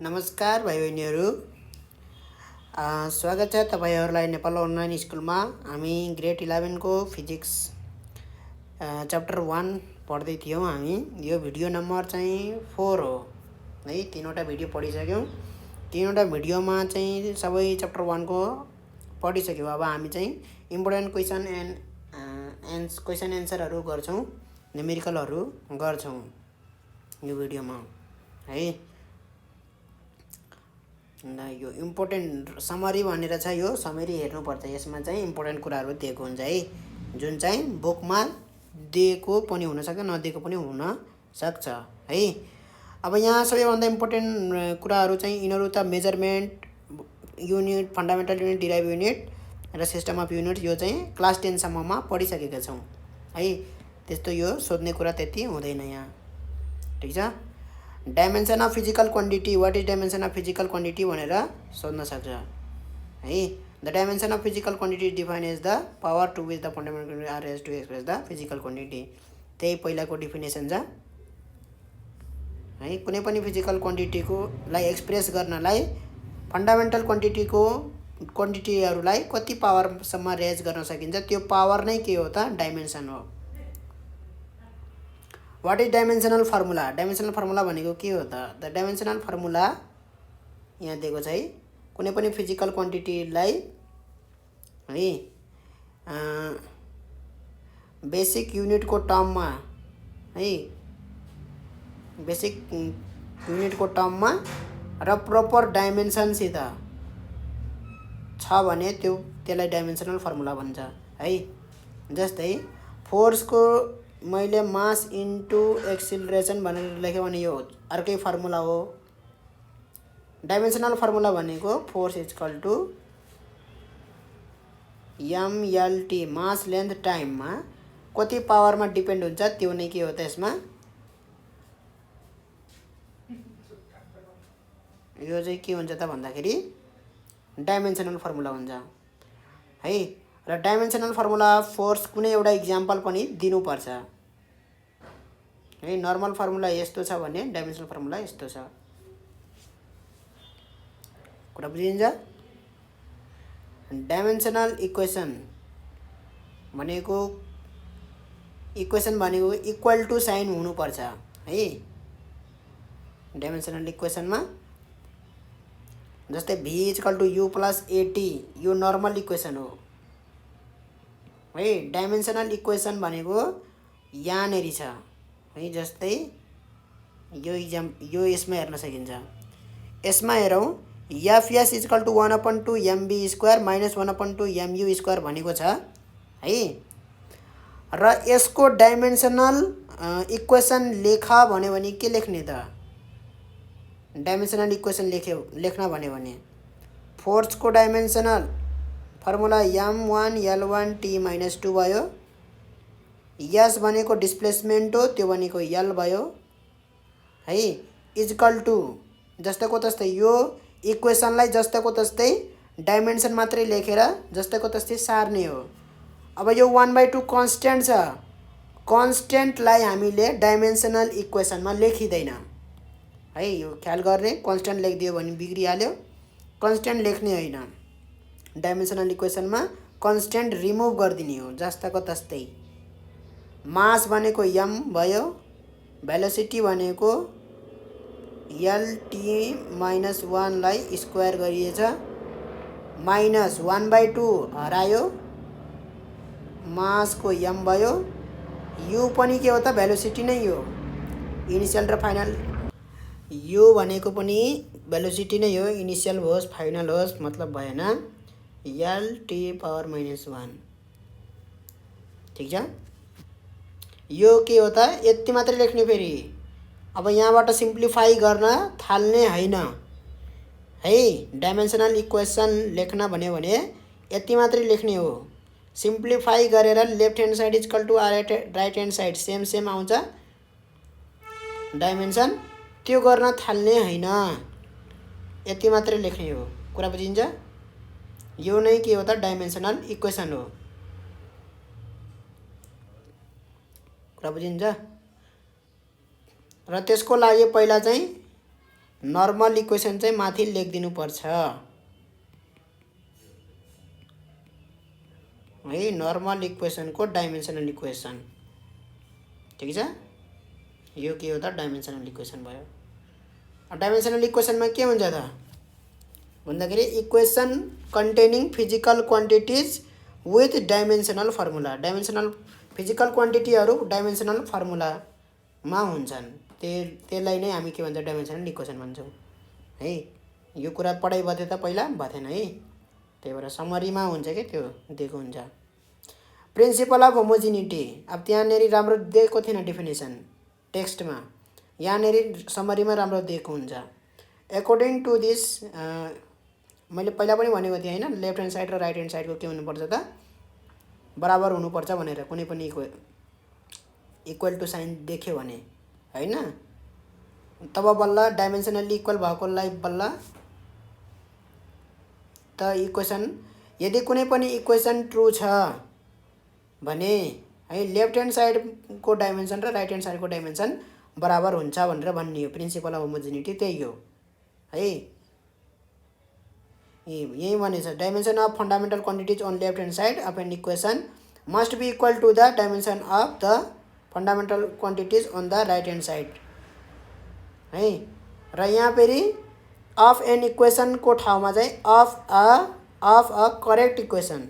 नमस्कार भाइ बहिनीहरू, स्वागत छ तपाईहरुलाई नेपाल अनलाइन स्कुलमा। हामी ग्रेड 11 को फिजिक्स च्याप्टर 1 पढ्दै थियौं। हामी यो भिडियो नम्बर चाहिँ 4 हो है। तीनवटा भिडियो पढिसक्यौं। तीनवटा भिडियोमा चाहिँ सबै च्याप्टर 1 को पढिसक्यौं। अब हामी चाहिँ इम्पोर्टेन्ट क्वेशन एन्सरहरू गर्छौं, न्युमेरिकलहरू गर्छौं यो भिडियोमा है। यो इम्पोर्टेन्ट समरी भनेर छ। यो समरी हेर्नुपर्छ। यसमा चाहिँ इम्पोर्टेन्ट कुराहरू दिएको हुन्छ है, जुन चाहिँ बुकमा दिएको पनि हुन सक्छ, नदिएको पनि हुन सक्छ है। अब यहाँ सबैभन्दा इम्पोर्टेन्ट कुराहरू चाहिँ यिनीहरू त measurement unit, fundamental unit, derive unit र सिस्टम अफ युनिट यो चाहिँ क्लास 10 सम्ममा पढिसकेका छौँ है। त्यस्तो यो सोध्ने कुरा त्यति हुँदैन यहाँ, ठिक छ। Dimension of physical quantity, what is dimension of physical quantity भनेर सोध्न सक्छ है। The dimension of physical quantity define as the power to which the fundamental are as to express the physical quantity. त्यही पहिलाको डिफिनेसन छ है। कुनै पनि फिजिकल क्वान्टिटीको लाई एक्सप्रेस गर्नलाई फन्डामेन्टल क्वान्टिटीहरूलाई कति पावरसम्म रेज गर्न सकिन्छ, त्यो पावर नै के हो त? डाइमेन्सन हो। What is dimensional formula? Dimensional formula भनेको के हो त? द डाइमेन्सनल फर्मुला यहाँ दिएको छ है। कुनै पनि फिजिकल क्वान्टिटीलाई है बेसिक युनिटको टर्ममा है, बेसिक युनिटको टर्ममा र प्रोपर डाइमेन्सनसित छ भने त्यसलाई डाइमेन्सनल फर्मुला भन्छ है। जस्तै फोर्सको मैले मास इन्टु एक्सिलरेसन भनेर लेखेँ भने यो अर्कै फर्मुला हो। डाइमेन्सनल फर्मुला भनेको force equal to mlt, mass length टाइममा कति पावरमा डिपेन्ड हुन्छ त्यो नै के हो त यसमा? यो चाहिँ के हुन्छ त भन्दाखेरि डाइमेन्सनल फर्मुला हुन्छ है। र डाइमेन्सनल फर्मुला फोर्स कुनै एउटा इक्जाम्पल पनि दिनुपर्छ है। नर्मल फर्मुला यस्तो छ भने डाइमेन्सनल फर्मुला यस्तो छ। कुरा बुझिन्छ? डाइमेन्सनल इक्वेसन भनेको इक्वल टु साइन हुनुपर्छ है। डाइमेन्सनल इक्वेसनमा जस्तै v equal to u plus at यो नर्मल इक्वेसन हो है। डाइमेन्सनल इक्वेसन भनेको यहाँनेरि छ है। जस्तै यो यसमा हेर्न सकिन्छ। यसमा हेरौँ, fs equal to 1/2 mv² minus 1/2 mu² भनेको छ है। र यसको डाइमेन्सनल इक्वेसन लेख भन्यो भने के लेख्ने त? डाइमेन्सनल इक्वेसन लेख्न भन्यो भने फोर्सको डाइमेन्सनल फर्मुला m1l1t-2 भयो। यस भनेको डिस्प्लेसमेन्ट हो, त्यो भनेको l भयो है। इक्वल टु जस्तोको तस्तै यो इक्वेसनलाई जस्तोको तस्तै डाइमेन्सन मात्रै लेखेर जस्तोको तस्तै सार्ने हो। अब यो 1/2 कन्स्ट्यान्ट छ। कन्स्ट्यान्टलाई हामीले डाइमेन्सनल इक्वेसनमा लेखिँदैन है। यो ख्याल गर्ने, कन्स्ट्यान्ट लेखिदियो भने बिग्रिहाल्यो। कन्स्ट्यान्ट लेख्ने होइन, डाइमेन्सनल इक्वेसनमा कन्स्ट्यान्ट रिमुभ गरिदिने हो जस्ताको तस्तै। मास भनेको m भयो, भेलोसिटी भनेको lt-1 लाई स्क्वायर गरिएछ, माइनस 1/2 हरायो, मासको m भयो। u पनि के हो त? भेलोसिटी नै हो, इनिसियल र फाइनल। u भनेको पनि भेलोसिटी नै हो, इनिसियल होस् फाइनल होस् मतलब भएन। lt⁻⁻1 ठिक छ। यो के हो त? यति मात्रै लेख्ने फेरि। अब यहाँबाट सिम्प्लिफाई गर्न थाल्ने होइन है। डाइमेन्सनल इक्वेसन लेख्न भन्यो भने यति मात्रै लेख्ने हो। सिम्प्लिफाई गरेर left hand side equal to right hand side same आउँछ डाइमेन्सन, त्यो गर्न थाल्ने होइन, यति मात्रै लेख्ने हो। कुरा बुझिन्छ? यो नै के हो त? डाइमेन्सनल इक्वेसन हो। कुरा बुझिन्छ? र त्यसको लागि पहिला चाहिँ नर्मल इक्वेसन चाहिँ माथि लेखिदिनु पर्छ है। नर्मल इक्वेसनको डाइमेन्सनल इक्वेसन, ठिक छ। यो के हो त? डाइमेन्सनल इक्वेसन भयो। डाइमेन्सनल इक्वेसनमा के हुन्छ त भन्दाखेरि equation containing physical quantities with dimensional formula. Dimensional physical क्वान्टिटीहरू डाइमेन्सनल फर्मुलामा हुन्छन्, त्यसलाई नै हामी के भन्छ? डाइमेन्सनल इक्वेसन भन्छौँ है। यो कुरा पढाइ भयो त पहिला भएन है, त्यही भएर समरीमा हुन्छ कि त्यो दिएको हुन्छ। प्रिन्सिपल अफ होमोजिनिटी, अब त्यहाँनेरि राम्रो दिएको थिएन डेफिनेसन टेक्स्टमा, यहाँनेरि समरीमा राम्रो दिएको हुन्छ। एकोर्डिङ टु दिस, मैले पहिला पनि भनेको थिएँ होइन, लेफ्ट ह्यान्ड साइड र राइट ह्यान्ड साइडको के हुनुपर्छ त? बराबर हुनुपर्छ भनेर, कुनै पनि इक्वल टु साइन देख्यो भने होइन, तब बल्ल डाइमेन्सनल्ली इक्वल भएकोलाई बल्ल त इक्वेसन, यदि कुनै पनि इक्वेसन ट्रु छ भने है लेफ्ट ह्यान्ड साइडको डाइमेन्सन र राइट ह्यान्ड साइडको डाइमेन्सन बराबर हुन्छ भनेर भन्ने हो। प्रिन्सिपल अफ होमोजिनिटी त्यही हो है। यही भनेछ, dimension of fundamental quantities on left hand side of an equation must be equal to the dimension of the fundamental quantities on the right hand side है। र यहाँ फेरि अफ एन इक्वेसनको ठाउँमा चाहिँ अफ अ करेक्ट इक्वेसन,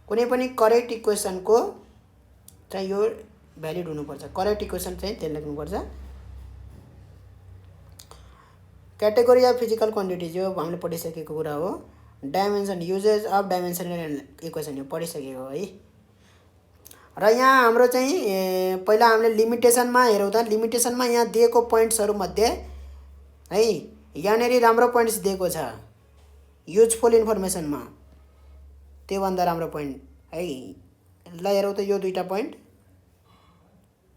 कुनै पनि correct इक्वेसनको चाहिँ यो भ्यालिड हुनुपर्छ। करेक्ट इक्वेसन चाहिँ त्यही लेख्नुपर्छ। क्याटेगोरी अफ फिजिकल क्वान्टिटिज यो हामीले पढिसकेको कुरा हो। Dimension, usages of dimensional equation यो पढिसकेको है। र यहाँ हाम्रो चाहिँ पहिला हामीले लिमिटेसनमा हेरौँ त, लिमिटेसनमा यहाँ दिएको पोइन्ट्सहरू मध्ये है यहाँनेरि राम्रो पोइन्ट्स दिएको छ युजफुल इन्फर्मेसनमा, त्योभन्दा राम्रो पोइन्ट है। ल हेरौँ त यो दुईवटा पोइन्ट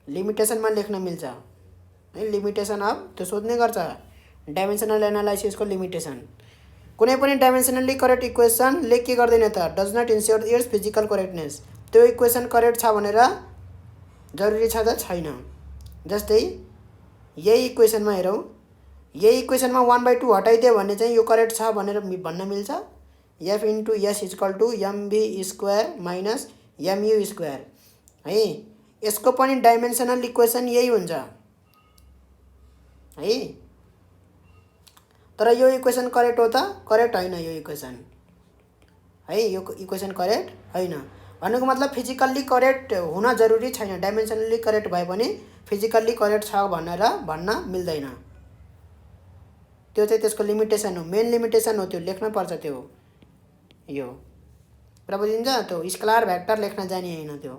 लिमिटेसनमा लेख्न मिल्छ है। लिमिटेसन अफ त्यो सोध्ने गर्छ डाइमेन्सनल एनालाइसिसको लिमिटेसन। कुनै पनि डाइमेन्सनल्ली करेक्ट इक्वेसनले के गर्दैन त? Does not ensure its physical correctness. त्यो इक्वेसन करेक्ट छ भनेर जरुरी छ त? छैन। जस्तै यही इक्वेसनमा हेरौँ, यही इक्वेसनमा 1/2 हटाइदियो भने चाहिँ यो करेक्ट छ भनेर भन्न मिल्छ। F into S equal to MV square minus MU square है। यसको पनि डाइमेन्सनल इक्वेसन यही हुन्छ है। तर यो इक्वेसन करेक्ट हो त? करेक्ट होइन यो इक्वेसन है। यो इक्वेसन करेक्ट होइन भन्नुको मतलब फिजिकल्ली करेक्ट हुन जरुरी छैन। डाइमेन्सनल्ली करेक्ट भए पनि फिजिकल्ली करेक्ट छ भनेर भन्न मिल्दैन। त्यो चाहिँ त्यसको लिमिटेसन हो, मेन लिमिटेसन हो, त्यो लेख्न पर्छ त्यो। यो पुरा बुझिन्छ? त्यो स्केलर भेक्टर लेख्न जाने होइन, त्यो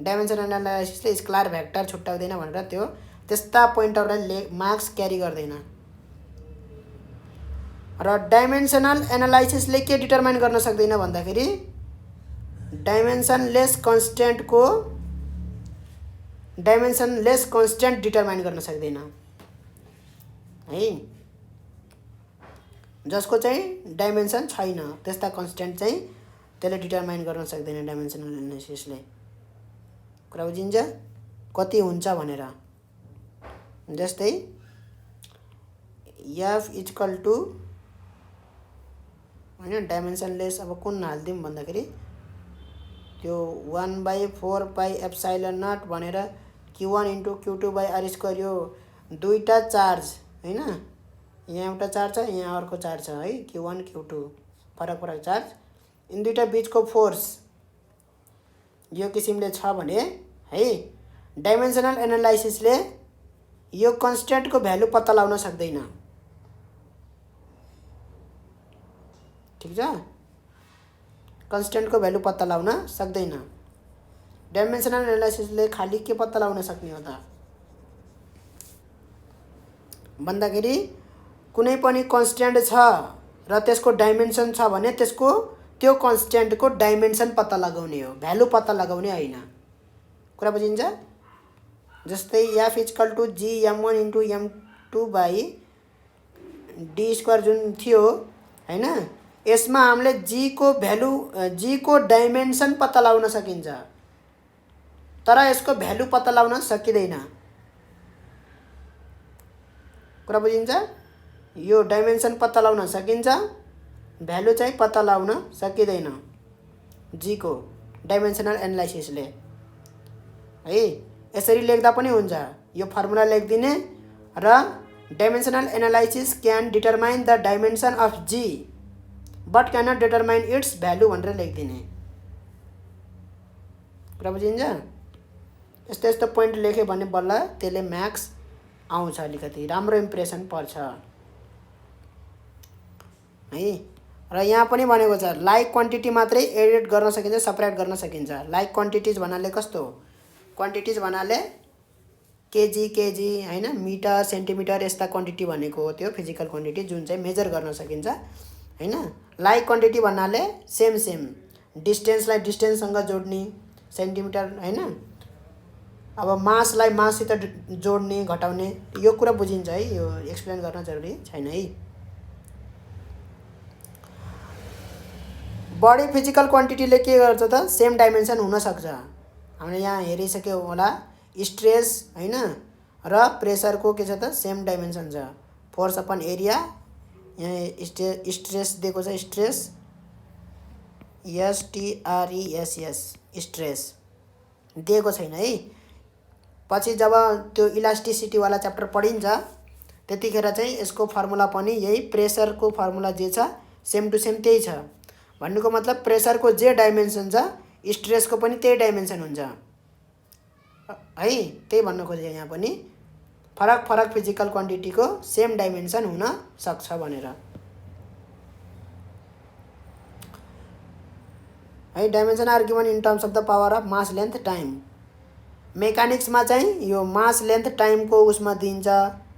डाइमेन्सनल एनालाइसिसले स्केलर भेक्टर छुट्याउँदैन भनेर त्यो त्यस्ता पोइन्टहरूलाई मार्क्स क्यारी गर्दैन। र डाइमेन्सनल एनालाइसिसले के डिटरमाइन गर्न सक्दैन भन्दाखेरि डाइमेन्सनलेस कन्स्टेन्ट डिटरमाइन गर्न सक्दैन है। जसको चाहिँ डाइमेन्सन छैन त्यस्ता कन्स्टेन्ट चाहिँ त्यसले डिटरमाइन गर्न सक्दैन डाइमेन्सनल एनालाइसिसले। कुरा बुझिन्छ? कति हुन्छ भनेर। जस्तै एफ इक्वल टु होइन डाइमेन्सनलेस, अब कुन हालिदिउँ भन्दाखेरि त्यो 1/4 पाई एप्साइलन नट भनेर Q1 into Q2 by are square, यो दुईवटा चार्ज होइन, यहाँ एउटा चार्ज छ यहाँ अर्को चार्ज छ है, Q1 Q2 फरक चार्ज, यिनी दुईवटा बिचको फोर्स यो किसिमले छ भने है डाइमेन्सनल एनालाइसिसले यो कन्स्टेन्टको भ्यालु पत्ता लगाउन सक्दैन। ठिक छ? कन्स्टेन्टको भ्यालु पत्ता लगाउन सक्दैन। डाइमेन्सनल एनालाइसिसले खाली के पत्ता लगाउन सक्ने हो त भन्दाखेरि कुनै पनि कन्स्टेन्ट छ र त्यसको डाइमेन्सन छ भने त्यसको त्यो कन्स्टेन्टको डाइमेन्सन पत्ता लगाउने हो, भ्यालु पत्ता लगाउने होइन। कुरा बुझिन्छ? जस्तै F equal to G m1 into m2 by D square जुन थियो होइन, यसमा हामीले जी को भ्यालु, जी को डाइमेन्सन पत्ता लगाउन सकिन्छ तर यसको भ्यालु पत्ता लगाउन सकिँदैन। कुरा बुझिन्छ? यो डाइमेन्सन पत्ता लगाउन सकिन्छ, भ्यालु चाहिँ पत्ता लगाउन सकिँदैन जी को डाइमेन्सनल एनालाइसिसले है। यसरी लेख्दा पनि हुन्छ, यो फर्मुला लेखिदिने र dimensional analysis can determine the dimension of G but can not determine its value भनेर लेखिदिने। कुरा बुझिन्छ? यस्तो यस्तो पोइन्ट लेख्यो भने बल्ल त्यसले म्याक्स आउँछ, अलिकति राम्रो इम्प्रेसन पर्छ है। र यहाँ पनि भनेको छ लाइक क्वान्टिटी मात्रै एडिट गर्न सकिन्छ, सेपरेट गर्न सकिन्छ। लाइक क्वान्टिटिज भन्नाले कस्तो? क्वान्टिटिज भन्नाले केजी केजी हैन, मिटर सेन्टिमिटर यस्ता क्वान्टिटी भनेको हो त्यो फिजिकल क्वान्टिटी जुन चाहिँ मेजर गर्न सकिन्छ हैन। लाइक क्वान्टिटी भन्नाले सेम सेम डिस्टेन्सलाई डिस्टेन्ससँग जोड्ने सेन्टिमिटर हैन। अब मासलाई माससित जोड्ने घटाउने यो कुरा बुझिन्छ है, यो एक्सप्लेन गर्न जरुरी छैन है। बडी फिजिकल क्वान्टिटीले के गर्छ त? सेम डाइमेन्सन हुन सक्छ। हामीले यहाँ हेरिसक्यो होला, स्ट्रेस हैन र प्रेसरको के छ त? सेम डाइमेन्सन छ। फोर्स अपन एरिया, यहाँ स्ट्रेस दिएको छ, स्ट्रेस STRESS स्ट्रेस दिएको छैन है। पछि जब त्यो इलास्टिसिटी वाला च्याप्टर पढिन्छ त्यतिखेर चाहिँ यसको फर्मुला पनि यही प्रेसरको फर्मुला जे छ सेम टु सेम त्यही छ। भन्नुको मतलब प्रेसरको जे डाइमेन्सन छ स्ट्रेसको पनि त्यही डाइमेन्सन हुन्छ है। त्यही भन्न खोजे यहाँ पनि, फरक फरक फिजिकल क्वान्टिटीको सेम डाइमेन्सन हुन सक्छ भनेर है। Dimension are given in terms of the power of mass length time. मेकानिक्समा चाहिँ यो मास लेन्थ टाइमको उसमा दिन्छ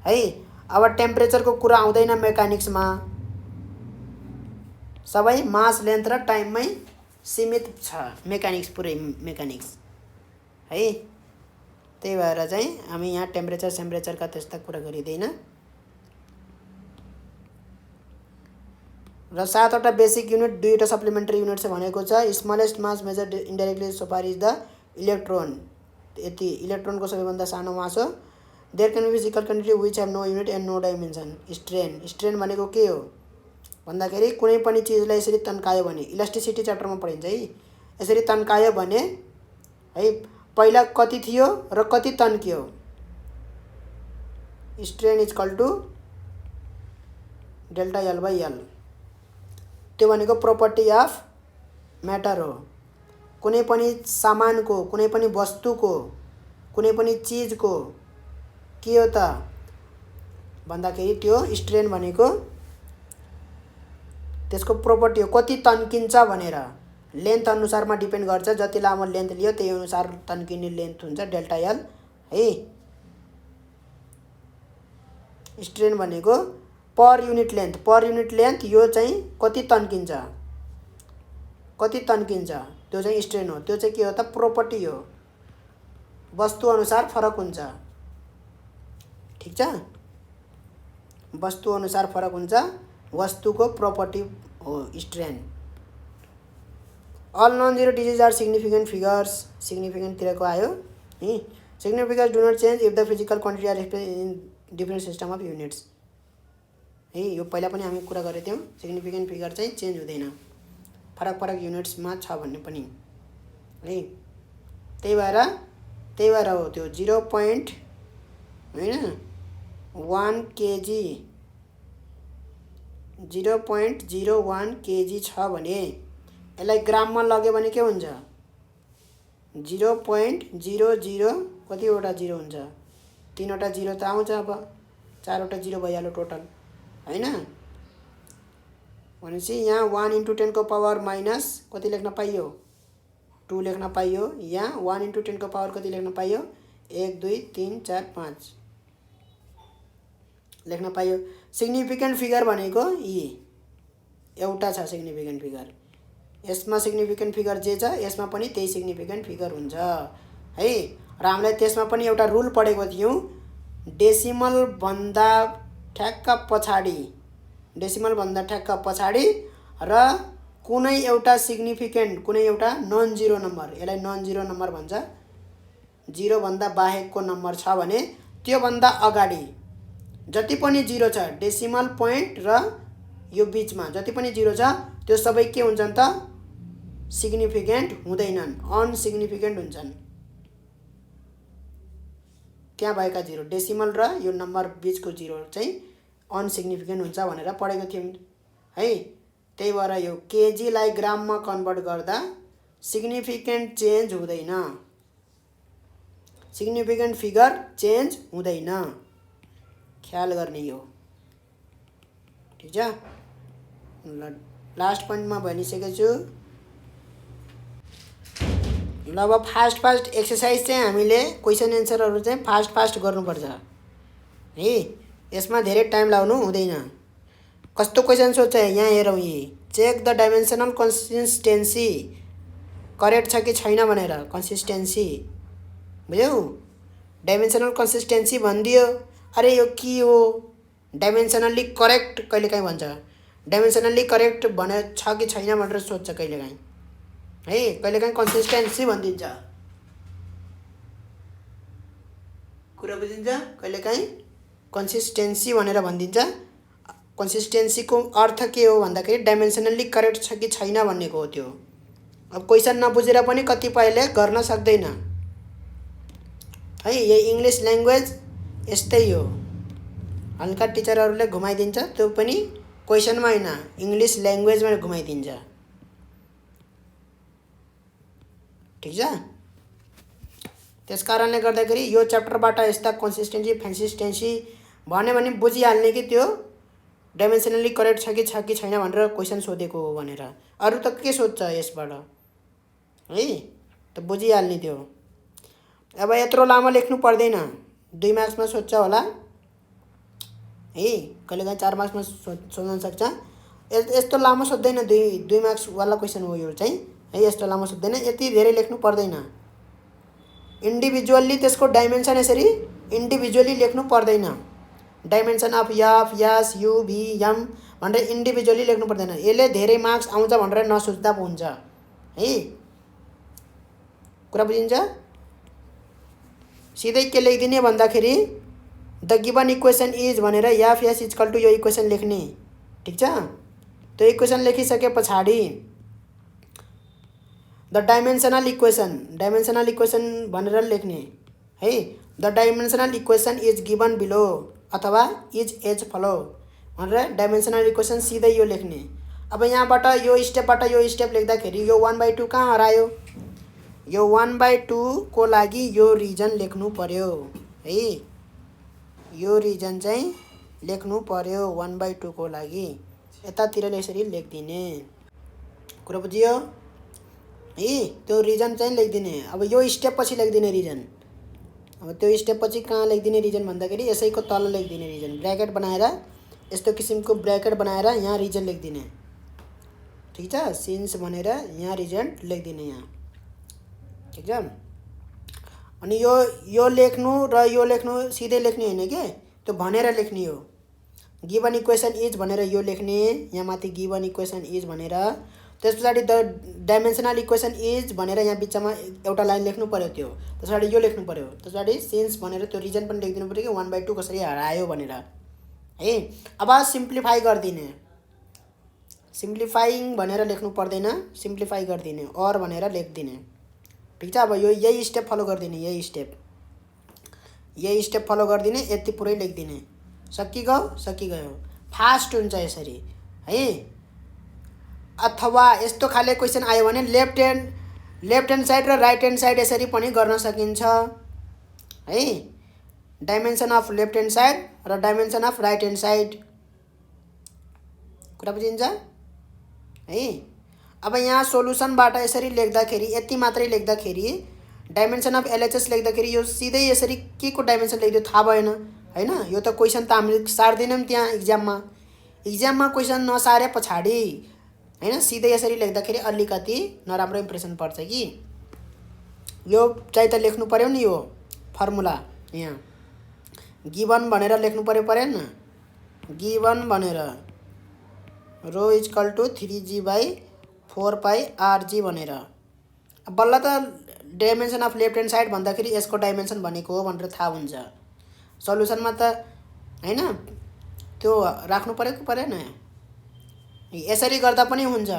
है। अब टेम्परेचरको कुरा आउँदैन मेकानिक्समा, सबै मास लेन्थ र टाइममै सीमित छ मेकानिक्स, पुरै मेकानिक्स है। त्यही भएर चाहिँ हामी यहाँ टेम्परेचर सेम्परेचरका त्यस्ता कुरा गरिँदैन। र 7 वटा बेसिक युनिट, 2 वटा सप्लिमेन्टरी युनिट छ भनेको छ। Smallest mass measured indirectly so far is the electron. यति इलेक्ट्रोनको सबैभन्दा सानो मास हो। There can be physical quantity which have no unit and no dimension. Strain, strain भनेको के हो भन्दाखेरि कुनै पनि चिजलाई यसरी तन्कायो भने, इलास्टिसिटी च्याप्टरमा पढिन्छ है, यसरी तन्कायो भने है पहिला कति थियो र कति तन्कियो, strain is equal to delta L by L. त्यो भनेको प्रोपर्टी अफ म्याटर हो। कुनै पनि सामानको, कुनै पनि वस्तुको, कुनै पनि चिजको के हो त भन्दाखेरि त्यो स्ट्रेन भनेको त्यसको प्रोपर्टी हो, कति तन्किन्छ भनेर। लेन्थ अनुसारमा डिपेन्ड गर्छ, जति लामो लेन्थ लियो त्यही अनुसार तन्किने लेन्थ हुन्छ डेल्टा एल है। स्ट्रेन भनेको पर युनिट लेन्थ, पर युनिट लेन्थ यो चाहिँ कति तन्किन्छ, कति तन्किन्छ त्यो चाहिँ स्ट्रेन हो। त्यो चाहिँ के हो त? प्रोपर्टी हो, वस्तु अनुसार फरक हुन्छ। ठिक छ, वस्तु अनुसार फरक हुन्छ, वस्तुको प्रोपर्टी हो strain. All non zero digits are significant figures. सिग्निफिकेन्टतिरको आयो है। Significant figures do not change if the physical quantity are in different system of units है। यो पहिला पनि हामी कुरा गरेको थियौँ, सिग्निफिकेन्ट फिगर चाहिँ चेन्ज हुँदैन फरक फरक युनिट्समा छ भन्ने पनि है। त्यही भएर हो त्यो 0.1 केजी 0.01 केजी छ भने यसलाई ग्राममा लग्यो भने के हुन्छ? 0.00 कतिवटा जिरो हुन्छ? 3 वटा जिरो त आउँछ। अब 4 वटा जिरो भइहाल्यो टोटल हैन। भनेपछि यहाँ 1 × 10 को पावर माइनस कति लेख्न पाइयो? 2 लेख्न पाइयो। यहाँ 1 × 10 को पावर कति लेख्न पाइयो? 1 2 3 4 5 लेख्न पाइयो। सिग्निफिकेन्ट फिगर भनेको यी एउटा छ सिग्निफिकेन्ट फिगर। यसमा सिग्निफिकेन्ट फिगर जे छ यसमा पनि त्यही सिग्निफिकेन्ट फिगर हुन्छ है। र हामीलाई त्यसमा पनि एउटा रुल पढेको थियौँ, डेसिमल भन्दा ठ्याक्क पछाडि, डेसिमल भन्दा ठ्याक्क पछाडि र कुनै एउटा सिग्निफिकेन्ट, कुनै एउटा नन जिरो नम्बर, यसलाई नन जिरो नम्बर भन्छ, 0 भन्दा बाहेकको नम्बर छ भने त्यो भन्दा अगाडि जति पनि 0 छ डेसिमल पोइन्ट र यो बीचमा जति पनि 0 छ त्यो सबै के हुन्छन् त सिग्निफिकेन्ट हुँदैनन्, अनसिग्निफिकेन्ट हुन्छन्। त्यहाँ भएका 0 डेसिमल र यो नम्बर बीचको 0 चाहिँ अनसिग्निफिकेन्ट हुन्छ भनेर पढेको थियौँ है। त्यही भएर यो केजीलाई ग्राममा कन्भर्ट गर्दा सिग्निफिकेन्ट चेन्ज हुँदैन, सिग्निफिकेन्ट फिगर चेन्ज हुँदैन, ख्याल गर्ने यो। ठिक छ, ल लास्ट पोइन्टमा भनिसकेको छु। ल अब फास्ट एक्सर्साइज चाहिँ हामीले क्वेसन एन्सरहरू चाहिँ फास्ट गर्नुपर्छ है। यसमा धेरै टाइम लाउनु हुँदैन। कस्तो क्वेसन सोध्छ यहाँ हेरौँ, यी check the dimensional consistency, correct छ कि छैन भनेर। कन्सिस्टेन्सी बुझ्यौ, डाइमेन्सनल कन्सिस्टेन्सी भनिदियो। अरे यो के हो, डाइमेन्सनल्ली करेक्ट कहिलेकाहीँ भन्छ, डाइमेन्सनल्ली करेक्ट भने छ कि छैन भनेर सोध्छ कहिलेकाहीँ है। कहिलेकाहीँ कन्सिस्टेन्सी भनिदिन्छ, कुरा बुझिन्छ। कहिलेकाहीँ कन्सिस्टेन्सी भनेर भनिदिन्छ। कन्सिस्टेन्सीको अर्थ के हो भन्दाखेरि डाइमेन्सनल्ली करेक्ट छ कि छैन भन्नेको हो त्यो। अब क्वेसन नबुझेर पनि कतिपयले गर्न सक्दैन है। यो इङ्ग्लिस ल्याङ्ग्वेज यस्तै हो, हल्का टिचरहरूले घुमाइदिन्छ, त्यो पनि क्वेसनमा होइन इङ्ग्लिस ल्याङ्ग्वेजमा घुमाइदिन्छ। ठिक छ, त्यस कारणले गर्दाखेरि यो च्याप्टरबाट यस्ता कन्सिस्टेन्सी फेन्सिस्टेन्सी भन्यो भने बुझिहाल्ने कि त्यो डाइमेन्सनल्ली करेक्ट छ कि छैन भनेर क्वेसन सोधेको हो भनेर। अरू त के सोध्छ यसबाट है, त बुझिहाल्ने त्यो। अब यत्रो लामो लेख्नु पर्दैन, 2 मार्क्समा सोध्छ होला है, कहिलेकाहीँ 4 मार्क्समा सोध्न सक्छ। यस्तो लामो सोध्दैन, 2 मार्क्सवाला क्वेसन हो यो चाहिँ है। यस्तो लामो सोध्दैन, यति धेरै लेख्नु पर्दैन। इन्डिभिजुअल्ली त्यसको डाइमेन्सन यसरी इन्डिभिजुअल्ली लेख्नु पर्दैन। Dimension of F S U V M भनेर इन्डिभिजुअल्ली लेख्नु पर्दैन। यसले धेरै मार्क्स आउँछ भनेर नसोच्दा हुन्छ है, कुरा बुझिन्छ। सिधै के लेखिदिने भन्दाखेरि द गिभन इक्वेसन इज भनेर एफ एस इक्वल टु यो इक्वेसन लेख्ने। ठिक छ, त्यो इक्वेसन लेखिसके पछाडि द डाइमेन्सनल इक्वेसन भनेर लेख्ने है। The dimensional equation is given below अथवा इज एज फलो भनेर डाइमेन्सनल इक्वेसन सिधै यो लेख्ने। अब यहाँबाट यो स्टेप लेख्दाखेरि यो 1/2 कहाँ हरायो, यो 1/2 को लागि यो रिजन लेख्नु पर्यो है। यो रिजन चाहिँ लेख्नु पर्यो 1/2 को लागि। यतातिर यसरी लेखिदिने, कुरा बुझियो है। त्यो रिजन चाहिँ लेखिदिने। अब यो स्टेप पछि लेखिदिने रिजन। अब त्यो स्टेप पछि कहाँ लेखिदिने रिजन भन्दाखेरि यसैको तल लेखिदिने रिजन। ब्र्याकेट बनाएर यस्तो किसिमको ब्र्याकेट बनाएर यहाँ रिजन लेखिदिने। ठिक छ, सिन्स भनेर यहाँ रिजन लेखिदिने यहाँ। ठिक छ, अनि यो लेख्नु र यो लेख्नु सिधै लेख्ने होइन के, त्यो भनेर लेख्ने हो। गिभन इक्वेसन इज भनेर यो लेख्ने, यहाँ माथि गिभन इक्वेसन इज भनेर। त्यस पछाडि द डाइमेन्सनल इक्वेसन इज भनेर यहाँ बिचमा एउटा लाइन लेख्नु पर्यो त्यो। त्यस पछाडि यो लेख्नु पर्यो। त्यस पछाडि सिन्स भनेर त्यो रिजन पनि लेखिदिनु पर्यो कि 1/2 कसरी हरायो भनेर है। अब सिम्प्लिफाई गरिदिने, सिम्प्लिफाइङ भनेर लेख्नु पर्दैन, सिम्प्लिफाई गरिदिने और भनेर लेखिदिने। ठिक छ, अब यो यही स्टेप फलो गरिदिने, यही स्टेप फलो गरिदिने, यति पुरै लेखिदिने। सकिगयो। फास्ट हुन्छ यसरी है। अथवा यस्तो खाले क्वेसन आयो भने लेफ्ट ह्यान्ड साइड र राइट ह्यान्ड साइड यसरी पनि गर्न सकिन्छ है। Dimension of left hand side र dimension of right hand side, कुरा बुझिन्छ है। अब यहाँ सोलुसनबाट यसरी लेख्दाखेरि, यति मात्रै लेख्दाखेरि, डाइमेन्सन अफ एलएचएस लेख्दाखेरि यो सिधै यसरी के को डाइमेन्सन लेखिदियो थाहा भएन हैन। यो त क्वेसन त हामीले सार्दैनौँ त्यहाँ इक्जाममा क्वेसन नसारे पछाडि हैन, सिधै यसरी लेख्दाखेरि अलिकति नराम्रो इम्प्रेसन पर्छ कि। यो चाहिँ त लेख्नु पर्यो नि, यो फर्मुला यहाँ गिभन भनेर लेख्नु परेन। गिभन भनेर रो इक्वल टु 3g/4πrg भनेर। बल्ल त dimension of left hand side भन्दाखेरि यसको डाइमेन्सन भनेको हो भनेर थाहा हुन्छ। सल्युसनमा त हैन, त्यो राख्नु पर्यो कि परेन? यसरी गर्दा पनि हुन्छ।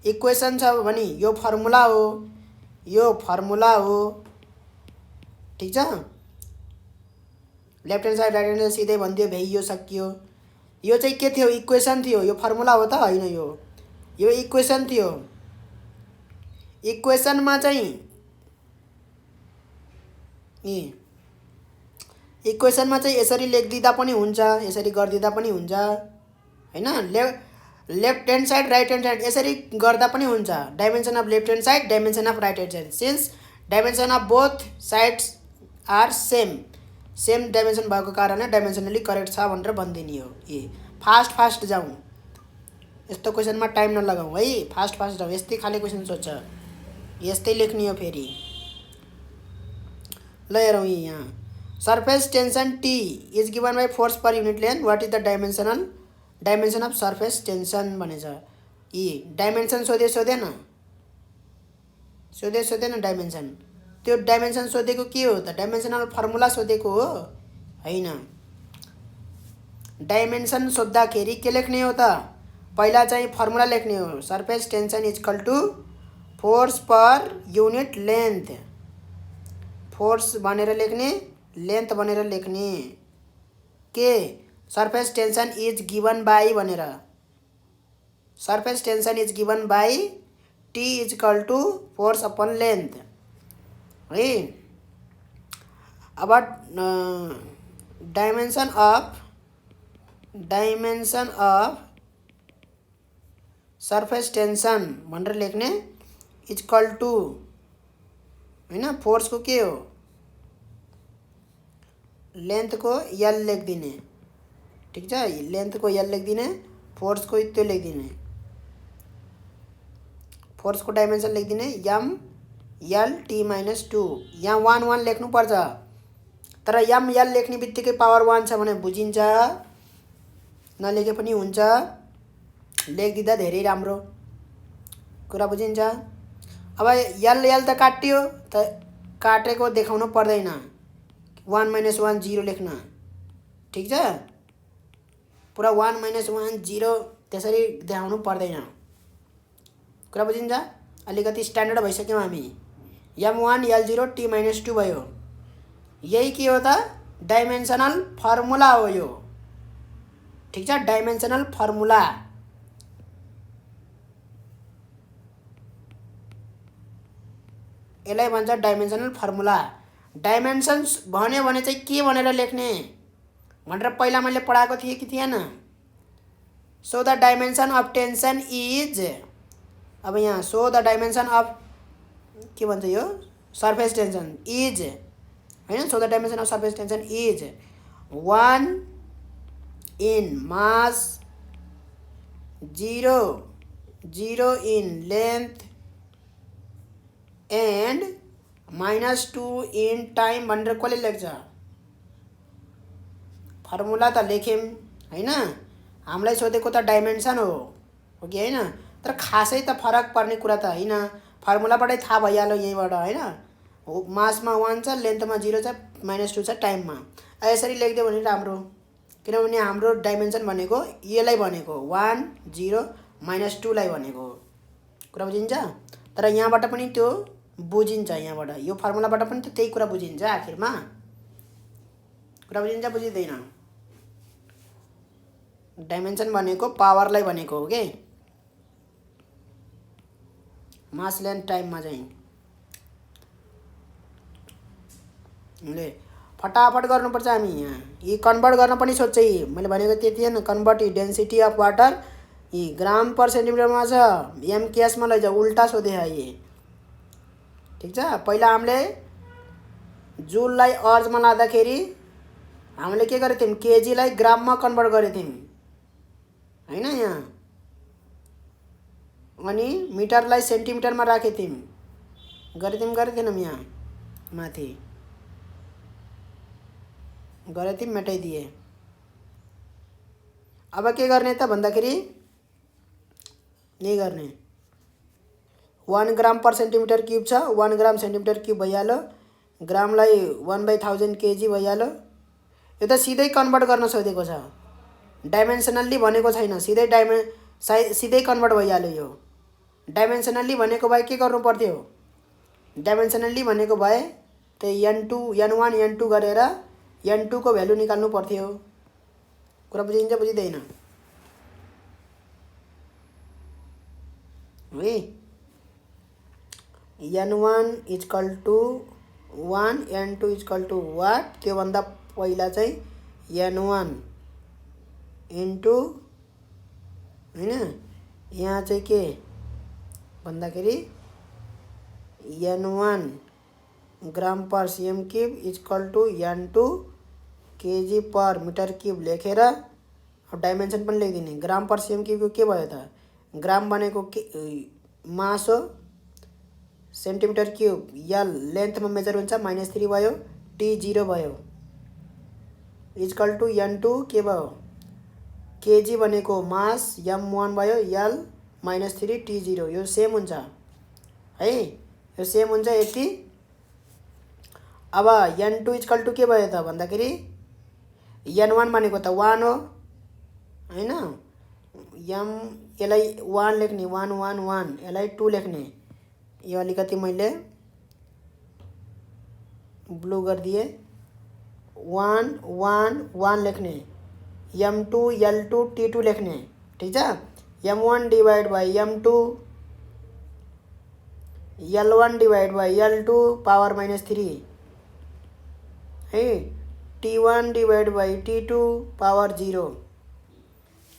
इक्वेसन छ भने यो फर्मुला हो, यो फर्मुला हो, ठिक छ। Left hand side right hand side सिधै भनिदियो, भ्याइयो, सकियो। यो चाहिँ के थियो? इक्वेसन थियो। यो फर्मुला हो त होइन, यो इक्वेसन थियो। इक्वेसनमा चाहिँ इक्वेसनमा चाहिँ यसरी लेखिदिँदा पनि हुन्छ, यसरी गरिदिँदा पनि हुन्छ हैन। Left hand side right hand side यसरी गर्दा पनि हुन्छ। Dimension of left hand side, dimension of right hand side, since dimension of both sides are same dimension भएको कारणले डाइमेन्सनली करेक्ट छ भनेर भनिदिने हो। फास्ट जाउँ, यस्तो क्वेसनमा टाइम नलगाउँ है, फास्ट जाउँ। यस्तै खाले क्वेसन सोध्छ, यस्तै लेख्ने हो फेरि। ल हेरौँ यहाँ, surface tension T is given by force per unit length, what is the dimension of surface tension भनेछ। डाइमेन्सन सोधेन डाइमेन्सन। त्यो डाइमेन्सन सोधेको के हो त? डाइमेन्सनल फर्मुला सोधेको हो हैन। डाइमेन्सन सोद्धाखेरि के लेख्ने हो त? पहिला चाहिँ फर्मुला लेख्ने हो। Surface tension is equal to force per unit length. Force भनेर लेख्ने, लेन्थ भनेर लेख्ने। के surface tension is given by भनेर, surface tension is given by T is equal to force upon length है। अब डाइमेन्सन अफ सर्फेस टेन्सन भनेर लेख्ने, इज इक्वल टु हैन, फोर्सको के हो? लेन्थको यल लेखिदिने, ठिक छ। लेन्थको यल लेखिदिने, फोर्सको त्यो लेखिदिने, फोर्सको डाइमेन्सन लेखिदिने एम यल टी माइनस 2। यहाँ 1 लेख्नुपर्छ, तर एम यल लेख्ने बित्तिकै पावर 1 छ भने बुझिन्छ, नलेखे पनि हुन्छ। लेखिदिँदा धेरै राम्रो कुरा बुझिन्छ। अब यल त काटियो, त काटेको देखाउनु पर्दैन। 1 - 1 0 लेख्न, ठिक छ। पुरा 1 - 1 0 त्यसरी देखाउनु पर्दैन। कुरा बुझिन्छ? अलिकति स्ट्यान्डर्ड भइसक्यौँ हामी। m1 l0 t - 2 भयो। यही के हो त? डाइमेन्सनल फर्मुला हो यो, ठिक छ। डाइमेन्सनल फर्मुला, यसलाई भन्छ डाइमेन्सनल फर्मुला। डाइमेन्सन्स भन्यो भने चाहिँ के भनेर लेख्ने भनेर पहिला मैले पढाएको थिएँ कि थिएन? So the dimension of tension is, अब यहाँ सो द डाइमेन्सन अफ के भन्छ यो? सर्फेस टेन्सन इज हैन। So the dimension of surface tension is 1 in mass, 0 in length and -2 in time भनेर कसले लेख्छ? फर्मुला त लेख्यौँ हैन। हामीलाई सोधेको त डाइमेन्सन हो कि हैन? तर खासै त फरक पर्ने कुरा त हैन, फर्मुलाबाटै थाहा भइहाल्यो यहीँबाट हैन। मासमा 1 छ, लेन्थमा 0 छ, -2 छ टाइममा। यसरी लेखिदियो भने राम्रो, किनभने हाम्रो डाइमेन्सन भनेको यसलाई भनेको 1 0 -2 लाई भनेको। कुरा बुझिन्छ? तर यहाँबाट पनि त्यो बुझिन्छ, यहाँबाट यो फर्मुलाबाट पनि त त्यही कुरा बुझिन्छ आखिरमा। कुरा बुझिन्छ बुझिँदैन? डाइमेन्सन भनेको पावरलाई भनेको हो के, मास लेन्थ टाइममा चाहिँ। ले फटाफट गर्नुपर्छ हामी यहाँ। यी कन्भर्ट गर्न पनि सोध्छ। मैले भनेको त्यति होइन, कन्भर्ट डेन्सिटी अफ वाटर यी ग्राम पर सेन्टिमिटरमा छ, एमकेएसमा लैजाऊ, उल्टा सोधे है ये, ठिक छ। पहिला हामीले जुललाई अर्जमा लाँदाखेरि हामीले के गरेको थियौँ? केजीलाई ग्राममा कन्भर्ट गरेको थियौँ हैन यहाँ, अनि मिटरलाई सेन्टिमिटरमा राखेको थियौँ। गरेथ्यौँ यहाँ माथि गरेको थियौँ, मेटाइदिए। अब के गर्ने त भन्दाखेरि यही गर्ने। 1 ग्राम पर सेन्टिमिटर क्युब छ, 1 ग्राम सेन्टिमिटर क्युब भइहाल्यो। ग्रामलाई 1/1000 केजी भइहाल्यो। यो त सिधै कन्भर्ट गर्न सोधेको छ, डाइमेन्सनल्ली भनेको छैन। सिधै कन्भर्ट भइहाल्यो यो। डाइमेन्सनल्ली भनेको भए के गर्नु पर्थ्यो? डाइमेन्सनल्ली भनेको भए त्यही n2 n1 n2 गरेर n2 को भ्यालु निकाल्नु पर्थ्यो। कुरा बुझिन्छ बुझिँदैन है? n1 equal to 1 n2 equal to what? त्योभन्दा पहिला चाहिँ n1 इन्टु होइन, यहाँ चाहिँ के भन्दाखेरि n1 gram per cm cube equal to n2 kg per meter cube लेखेर अब डाइमेन्सन पनि लेखिदिने। ग्राम पर सीएम क्यूबको के भयो त? ग्राम भनेको के मास हो, सेन्टिमिटर क्यूब यल लेन्थमा मेजर हुन्छ -3 भयो, टी 0 भयो इक्वल टु n2 के भयो? केजी भनेको मास m1 भयो, यल -3 टी 0। यो सेम हुन्छ है, यो सेम हुन्छ यति। अब n2 इक्वल टु के भयो त भन्दाखेरि n1 भनेको त 1 हो हैन, यसलाई 1 लेख्ने, 1 1 1, यसलाई 2 लेख्ने। यो अलिकति मैले ब्लू गरिदिए। 1 1 1 लेख्ने, m2 l2 t2 लेख्ने, ठीक छ। m1 divide by m2, l1 divide by l2 power -3 है, t1 divide by t2 power 0।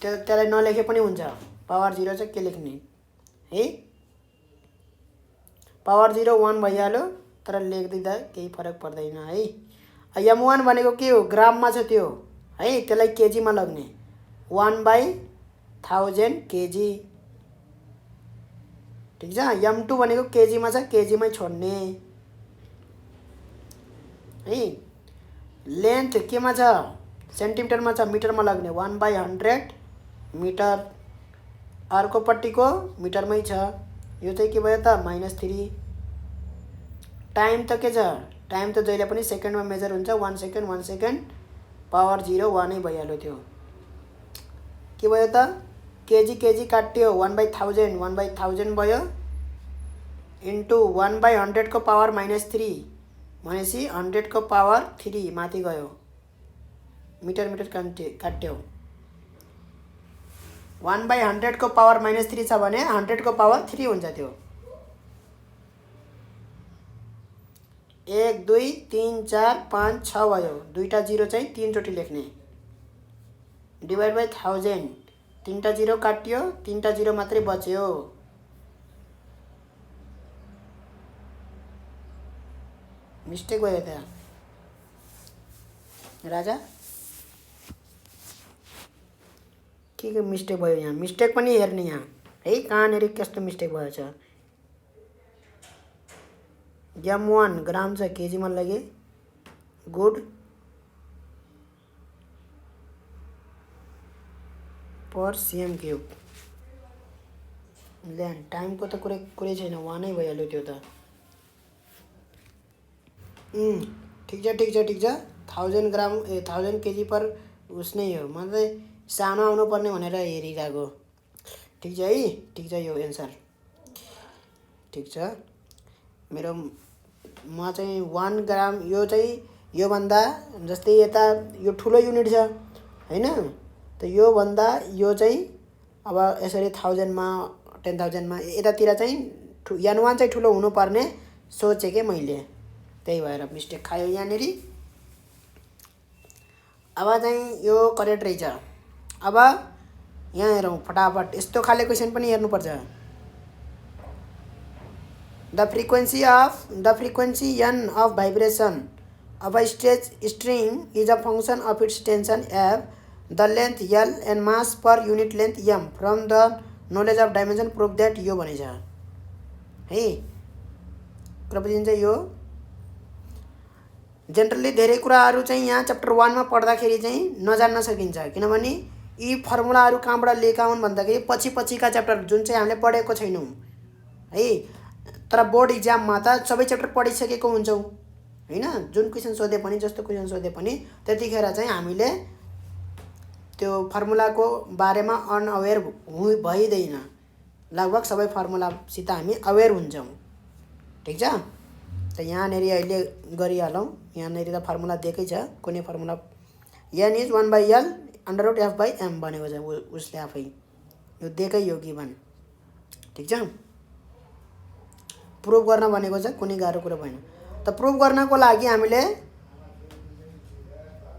त्यसलाई नलेखे पनि हुन्छ, पावर 0 चाहिँ के लेख्ने है? पावर 0 1 भइहाल्यो, तर लेखिदिँदा केही फरक पर्दैन है। m1 भनेको के हो? ग्राममा छ त्यो है, त्यसलाई केजीमा लग्ने। 1/1000 केजी, ठिक छ। m2 भनेको केजीमा छ, केजीमै छोड्ने है। लेन्थ केमा छ? सेन्टिमिटरमा छ, मिटरमा लग्ने। 1/100 मिटर। अर्कोपट्टिको मिटरमै छ, यो चाहिँ के भयो त? -3। टाइम त के छ? टाइम त जहिले पनि सेकेन्डमा मेजर हुन्छ, 1 सेकेन्ड 1 सेकेन्ड पावर 0 1 नै भइहाल्यो। त्यो के भयो त? केजी केजी काट्यो, 1/1000 1/1000 भयो इन्टु 1/100 को पावर -3 भनेपछि 100 को पावर 3 माथि गयो, मिटर मिटर काट्यो। 1/100 को पावर -3 छ भने 100 को पावर 3 हुन्छ त्यो। 1 2 3 4 5 6 भयो, दुईटा 0 चाहिँ 3 चोटि लेख्ने। डिवाइड बाई 1000, 3टा 0 काटियो, 3टा 0 मात्रै बच्यो। मिस्टेक भयो त्यहाँ राजा, के मिस्टेक भयो यहाँ? मिस्टेक पनि हेर्ने यहाँ है, कहाँनिर कस्तो मिस्टेक भएछ। m1 ग्राम छ, केजीमा लगे, गुड। पर सीएम क्यूब ल्यान्ड, टाइमको त कुरै छैन, 1 नै भइहाल्यो त्यो त। ठिक छ ठिक छ ठिक छ। 1000 ग्राम 1000 केजी पर उस नै हो, म चाहिँ सानो आउनुपर्ने भनेर हेरिरहेको। ठिक छ है, ठिक छ यो एन्सर ठिक छ मेरो। म चाहिँ 1 ग्राम, यो चाहिँ योभन्दा जस्तै यता यो ठुलो युनिट छ हैन, त योभन्दा यो चाहिँ अब यसरी 1000 मा 10000 मा यतातिर चाहिँ n1 चाहिँ ठुलो हुनुपर्ने सोचेँ के मैले, त्यही भएर मिस्टेक खायो यहाँनिर। अब चाहिँ यो करेक्ट रहेछ। अब यहाँ हेरौँ फटाफट, यस्तो खाले क्वेसन पनि हेर्नुपर्छ। The frequency n of vibration of a string is a function of its tension F, the length L and mass per unit length m. From the knowledge of dimension prove that यो भनेछ है। कुरा बुझिन्छ यो? Generally धेरै कुराहरू चाहिँ यहाँ च्याप्टर 1 मा पढ्दाखेरि चाहिँ नजान्न सकिन्छ, किनभने यी फर्मुलाहरू कहाँबाट लिएका हुन् भन्दाखेरि पछिका च्याप्टर जुन चाहिँ हामीले पढेको छैनौँ है, तर बोर्ड इक्जाममा त सबै च्याप्टर पढिसकेको हुन्छौँ हैन। जुन क्वेसन सोधे पनि जस्तो क्वेसन सोधे पनि त्यतिखेर चाहिँ हामीले त्यो फर्मुलाको बारेमा अनअवेयर भइदैन। लगभग सबै फर्मुलासित हामी अवेयर हुन्छौँ। ठिक छ। त यहाँनिर अहिले गरिहालौँ। यहाँनिर त फर्मुला दिएकै छ। कुनै formula n is 1/l √f/m भनेको छ उसले आफै। यो दिएकै यो गिभन। ठिक छ। प्रुभ गर्न भनेको छ, कुनै गाह्रो कुरा भएन। त प्रुभ गर्नको लागि हामीले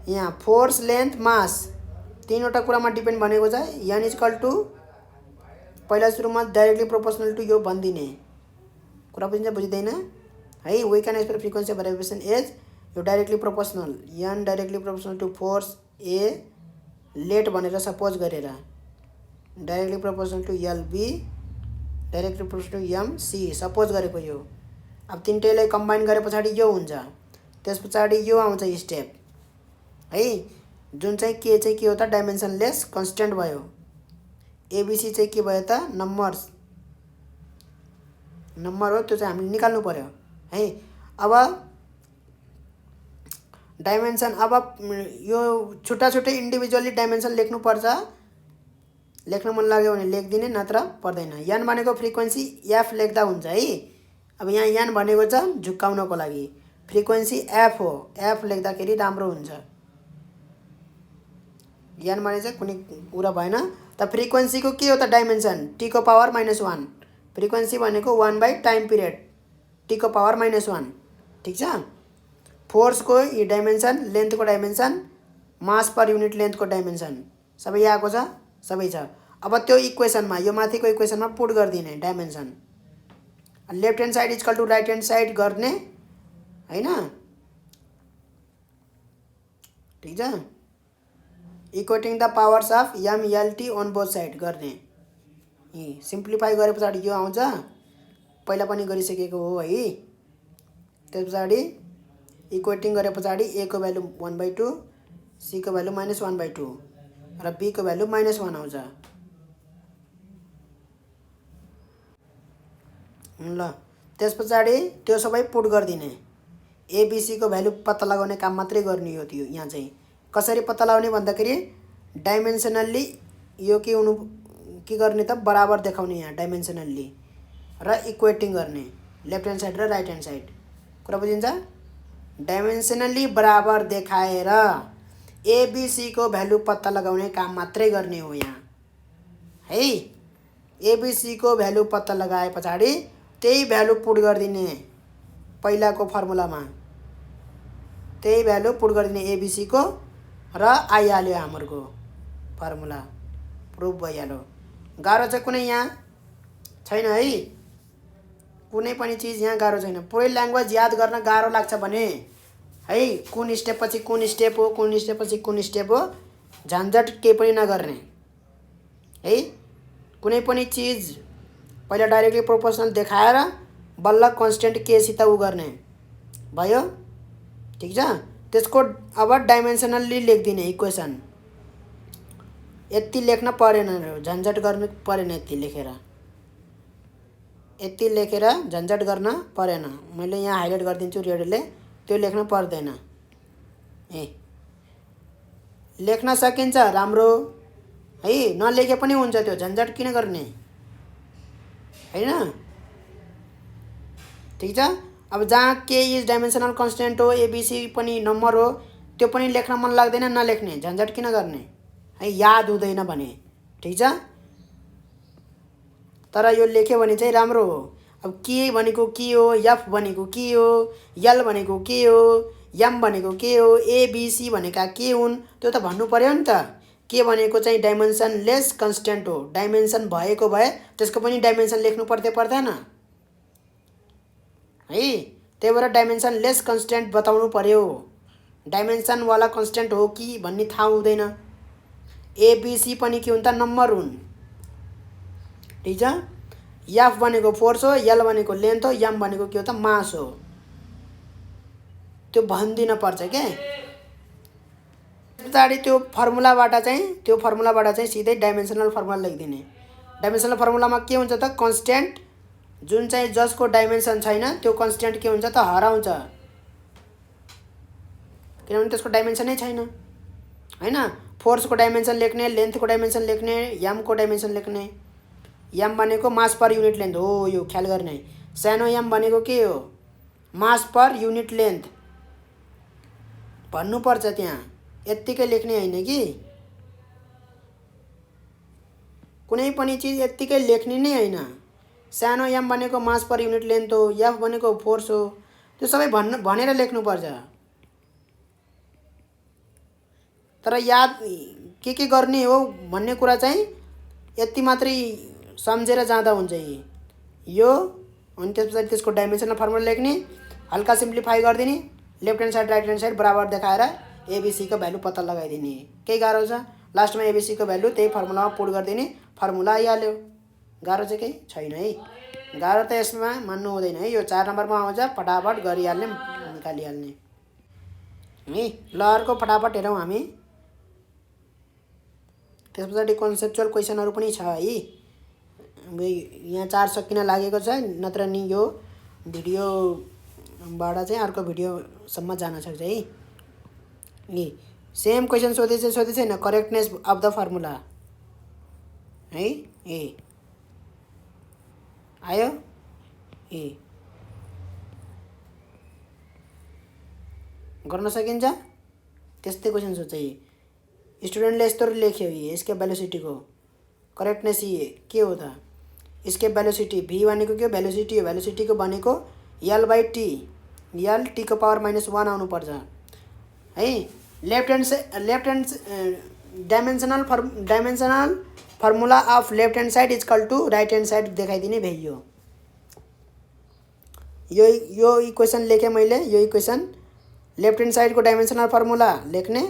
यहाँ फोर्स, लेन्थ, मास तीनवटा कुरामा डिपेन्ड भनेको छ। n इक्वल टु पहिला सुरुमा डाइरेक्टली प्रोपोर्सनल टु यो भनिदिने कुरा बुझिन्छ बुझिँदैन है। We can express frequency of vibration as यो directly proportional n directly proportional to force A let भनेर सपोज गरेर directly proportional to L B directly proportional to M C suppose गरेको यो। अब तिनटैलाई कम्बाइन गरे पछाडि यो हुन्छ। त्यस पछाडि यो आउँछ स्टेप है। जुन चाहिँ के चाहिँ के हो त डाइमेन्सनलेस कन्स्टेन्ट भयो। एबिसी चाहिँ के भयो त नम्बर हो। त्यो चाहिँ हामीले निकाल्नु पर्यो है। अब डाइमेन्सन अब यो छुट्टा छुट्टै इन्डिभिजुअली डाइमेन्सन लेख्नुपर्छ। लेख्न मन लाग्यो भने लेखिदिने नत्र पर्दैन। n भनेको फ्रिक्वेन्सी f लेख्दा हुन्छ है। अब यहाँ n भनेको छ झुक्काउनको लागि, फ्रिक्वेन्सी f हो। f लेख्दाखेरि राम्रो हुन्छ। n भने चाहिँ कुनै कुरा भएन। त फ्रिक्वेन्सीको के हो त डाइमेन्सन t को पावर -1। फ्रिक्वेन्सी भनेको 1 टाइम पिरियड t को पावर -1। ठिक छ। फोर्सको यो डाइमेन्सन, लेन्थको डाइमेन्सन, मास पर युनिट लेन्थको डाइमेन्सन सबै आएको छ, सबै छ। अब त्यो इक्वेसनमा यो माथिको इक्वेसनमा पुट गरिदिने dimension. Left hand side equal to right hand side गर्ने हैन। ठिक छ। Equating the powers of M L T on both side गर्ने। सिम्प्लिफाई गरे पछाडि यो आउँछ। पहिला पनि गरिसकेको हो है। त्यस पछाडि इक्वेटिङ गरे पछाडि ए को भ्यालु 1/2, सी को भ्यालु -1/2 र बी को भ्यालु -1 आउँछ। ल त्यस पछाडि त्यो सबै पुट गरिदिने। एबिसी को भ्यालु पत्ता लगाउने काम मात्रै गर्ने हो। त्यो यहाँ चाहिँ कसरी पत्ता लगाउने भन्दाखेरि डाइमेन्सनल्ली यो के गर्ने त बराबर देखाउने यहाँ डाइमेन्सनल्ली र इक्वेटिङ गर्ने लेफ्ट ह्यान्ड साइड र राइट ह्यान्ड साइड। कुरा बुझिन्छ। डाइमेन्सनल्ली बराबर देखाएर एबिसी को भ्यालु पत्ता लगाउने काम मात्रै गर्ने हो यहाँ है। एबिसी को भ्यालु पत्ता लगाए पछाडि त्यही भ्यालु पुट गरिदिने पहिलाको फर्मुलामा। त्यही भ्यालु पुट गरिदिने एबिसी को र आइहाल्यो हाम्रो फर्मुला। प्रुफ भइहाल्यो। गाह्रो छ कुनै यहाँ छैन है। कुनै पनि चिज यहाँ गाह्रो छैन। पुरै ल्याङ्ग्वेज याद गर्न गाह्रो लाग्छ भने है कुन स्टेप पछि कुन स्टेप हो, कुन स्टेप पछि कुन स्टेप हो, झन्झट केही पनि नगर्ने है। कुनै पनि चिज पहिला डाइरेक्टली प्रोपोर्सनल देखाएर बल्ल कन्स्टेन्ट के सित उ गर्ने भयो। ठिक छ। त्यसको अब डाइमेन्सनल्ली लेखिदिने इक्वेसन। यति लेख्न परेन, झन्झट गर्नु परेन। यति लेखेर झन्झट गर्न परेन। मैले यहाँ हाइलाइट गरिदिन्छु रेडले, त्यो लेख्न पर्दैन। लेख्न सकिन्छ राम्रो है। नलेखे पनि हुन्छ। त्यो झन्झट किन गर्ने हैन। ठिक छ। अब जहाँ के इज डाइमेन्सनल कन्स्टेन्ट हो, एबिसी पनि नम्बर हो, त्यो पनि लेख्न मन लाग्दैन नलेख्ने, झन्झट किन गर्ने है। याद हुँदैन भने। ठिक छ। तर यो लेख्यो भने चाहिँ राम्रो हो। अब के भनेको के हो, एफ भनेको के हो, एल भनेको के हो, एम भनेको के हो, एबिसी भनेका के हुन् त्यो त भन्नु पर्यो नि त। के भनेको चाहिँ डाइमेन्सनलेस कन्स्टेन्ट हो। डाइमेन्सन भएको भए त्यसको पनि डाइमेन्सन लेख्नु पर्दैन है। त्यही भएर डाइमेन्सनलेस कन्स्टेन्ट बताउनु पर्यो। डाइमेन्सनवाला कन्स्टेन्ट हो कि भन्ने थाहा हुँदैन। एबिसी पनि के हुन् त नम्बर हुन्। ठिक छ। एफ भनेको फोर्स हो, एल भनेको लेन्थ हो, एम भनेको के हो त मास हो। त्यो भनिदिन पर्छ के। पछाडि त्यो फर्मुलाबाट चाहिँ सिधै डाइमेन्सनल फर्मुला लेखिदिने। डाइमेन्सनल फर्मुलामा के हुन्छ त कन्स्टेन्ट जुन चाहिँ जसको डाइमेन्सन छैन त्यो कन्स्टेन्ट के हुन्छ त हराउँछ। किनभने त्यसको डाइमेन्सनै छैन हैन। फोर्सको डाइमेन्सन लेख्ने, लेन्थको डाइमेन्सन लेख्ने, एमको डाइमेन्सन लेख्ने। एम भनेको मास पर युनिट लेन्थ हो, यो ख्याल गर्ने। सानो एम भनेको के हो? मास पर युनिट लेन्थ भन्नुपर्छ त्यहाँ, यत्तिकै लेख्ने होइन कि। कुनै पनि चिज यत्तिकै लेख्ने नै होइन। सानो एम भनेको मास पर युनिट लेन्थ हो, एफ भनेको फोर्स हो, त्यो सबै भनेर लेख्नुपर्छ। तर याद के गर्ने हो भन्ने कुरा चाहिँ यति मात्रै सम्झेर जाँदा हुन्छ। यो अनि त्यस पछाडि त्यसको डाइमेन्सनल फर्मुला लेख्ने, हल्का सिम्प्लिफाई गरिदिने, left hand side right hand side बराबर देखाएर एबिसीको भ्यालु पत्ता लगाइदिने। केही गाह्रो छ? लास्टमा एबिसीको भ्यालु त्यही फर्मुलामा पुट गरिदिने, फर्मुला आइहाल्यो। गाह्रो चाहिँ केही छैन है। गाह्रो त यसमा मान्नु हुँदैन है। यो 4 नम्बरमा आउँछ, फटाफट गरिहाल्ने, निकालिहाल्ने है। ल अर्को फटाफट हेरौँ हामी। त्यस पछाडि कन्सेप्चुअल क्वेसनहरू पनि छ है। यहाँ 4 सकिन लागेको छ, नत्र नि यो भिडियोबाट चाहिँ अर्को भिडियोसम्म जान सक्छ है। सेम क्वेसन सोधेछ हैन, करेक्टनेस अफ द फर्मुला है। आयो गर्न सकिन्छ। त्यस्तै क्वेसन सोध्छ। स्टुडेन्टले यस्तो लेख्यो, यसको भेलोसिटीको करेक्टनेस के हो त? स्केप भेलोसिटी भी भनेको के हो? भेलोसिटी हो। भेलोसिटीको भनेको L/T, L T को पावर -1 आउनुपर्छ है। Left hand dimensional formula of left hand side equal to right hand side देखाइदिने भइयो। यो इक्वेसन लेखेँ मैले। यो इक्वेसन लेफ्ट ह्यान्ड साइडको डाइमेन्सनल फर्मुला लेख्ने,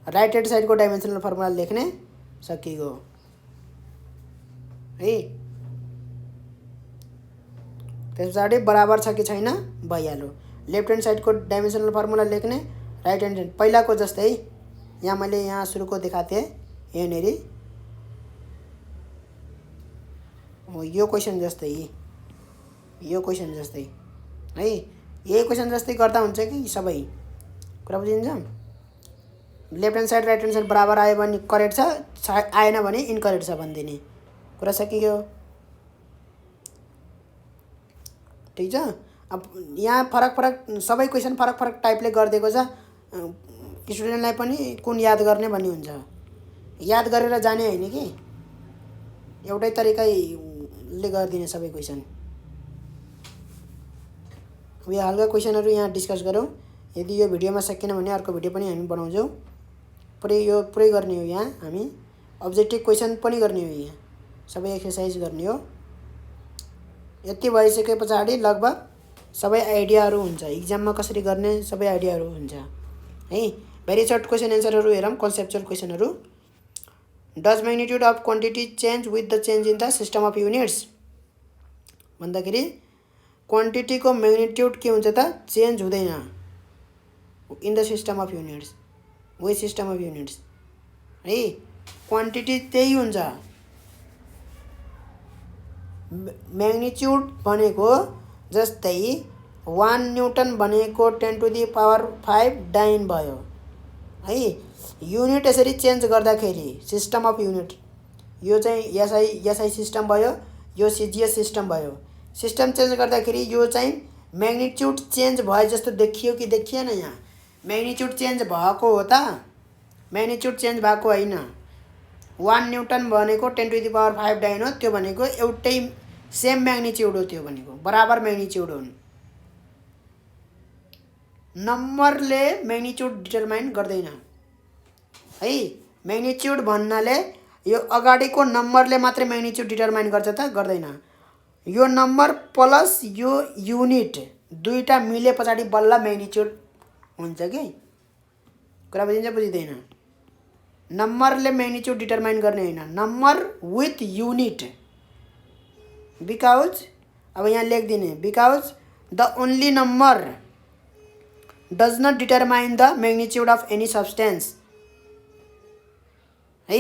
राइट ह्यान्ड साइडको डाइमेन्सनल फर्मुला लेख्ने, सकिगयो है। त्यस पछाडि बराबर छ कि छैन भइहाल्यो। लेफ्ट ह्यान्ड साइडको डाइमेन्सनल फर्मुला लेख्ने, राइट ह्यान्ड साइड पहिलाको जस्तै। यहाँ मैले यहाँ सुरुको देखाएको थिएँ यहाँनेरि। यो क्वेसन जस्तै, यो क्वेसन जस्तै है। यही क्वेसन जस्तै गर्दा हुन्छ कि सबै कुरा बुझिन्छ। Left hand side right hand side बराबर आयो भने करेक्ट छ, आएन भने इनकरेक्ट छ भनिदिने। कुरा सकियो। ठिक छ। अब यहाँ फरक सबै क्वेसन फरक टाइपले गरिदिएको छ। स्टुडेन्टलाई पनि कुन याद गर्ने भन्ने हुन्छ। याद गरेर जाने होइन कि, एउटै तरिकाले गरिदिने सबै क्वेसन। अब यो हल्का क्वेसनहरू यहाँ डिस्कस गरौँ। यदि यो भिडियोमा सकिएन भने अर्को भिडियो पनि हामी बनाउँछौँ। पुरै गर्ने हो। यहाँ हामी अब्जेक्टिभ क्वेसन पनि गर्ने हो। यहाँ सबै एक्सर्साइज गर्ने हो। यति भइसके पछाडि लगभग सबै आइडियाहरू हुन्छ। इक्जाममा कसरी गर्ने सबै आइडियाहरू हुन्छ है। भेरी सर्ट क्वेसन एन्सरहरू हेरौँ। कन्सेप्चुअल क्वेसनहरू। Does magnitude of quantity change with the change in the system of units भन्दाखेरि क्वान्टिटीको म्याग्निट्युड के हुन्छ त? चेन्ज हुँदैन in the system of units, with system of units है। क्वान्टिटी त्यही हुन्छ। म्याग्निट्युड भनेको जस्तै 1 न्युटन भनेको 10⁵ डाइन भयो है। युनिट यसरी चेन्ज गर्दाखेरि सिस्टम अफ युनिट, यो चाहिँ एसआई सिस्टम भयो, यो सिजिएस सिस्टम भयो। सिस्टम चेन्ज गर्दाखेरि यो चाहिँ म्याग्निट्युड चेन्ज भए जस्तो देखियो कि देखिएन? यहाँ म्याग्निट्युड चेन्ज भएको हो त? म्याग्निट्युड चेन्ज भएको होइन। 1 न्युटन भनेको 10⁵ डाइन हो। त्यो भनेको एउटै सेम म्याग्निट्युड हो। त्यो भनेको बराबर म्याग्निट्युड हुन्। नम्बरले म्याग्निट्युड डिटरमाइन गर्दैन है। म्याग्निट्युड भन्नाले यो अगाडिको नम्बरले मात्रै म्याग्निट्युड डिटरमाइन गर्छ त? गर्दैन। यो नम्बर प्लस यो युनिट दुईटा मिले पछाडि बल्ल म्याग्निट्युड हुन्छ कि। कुरा बुझिन्छ बुझिँदैन? नम्बरले म्याग्निट्युड डिटरमाइन गर्ने होइन, नम्बर विथ युनिट। बिकज अब यहाँ लेखिदिने, because the only number does not determine the magnitude of any substance है।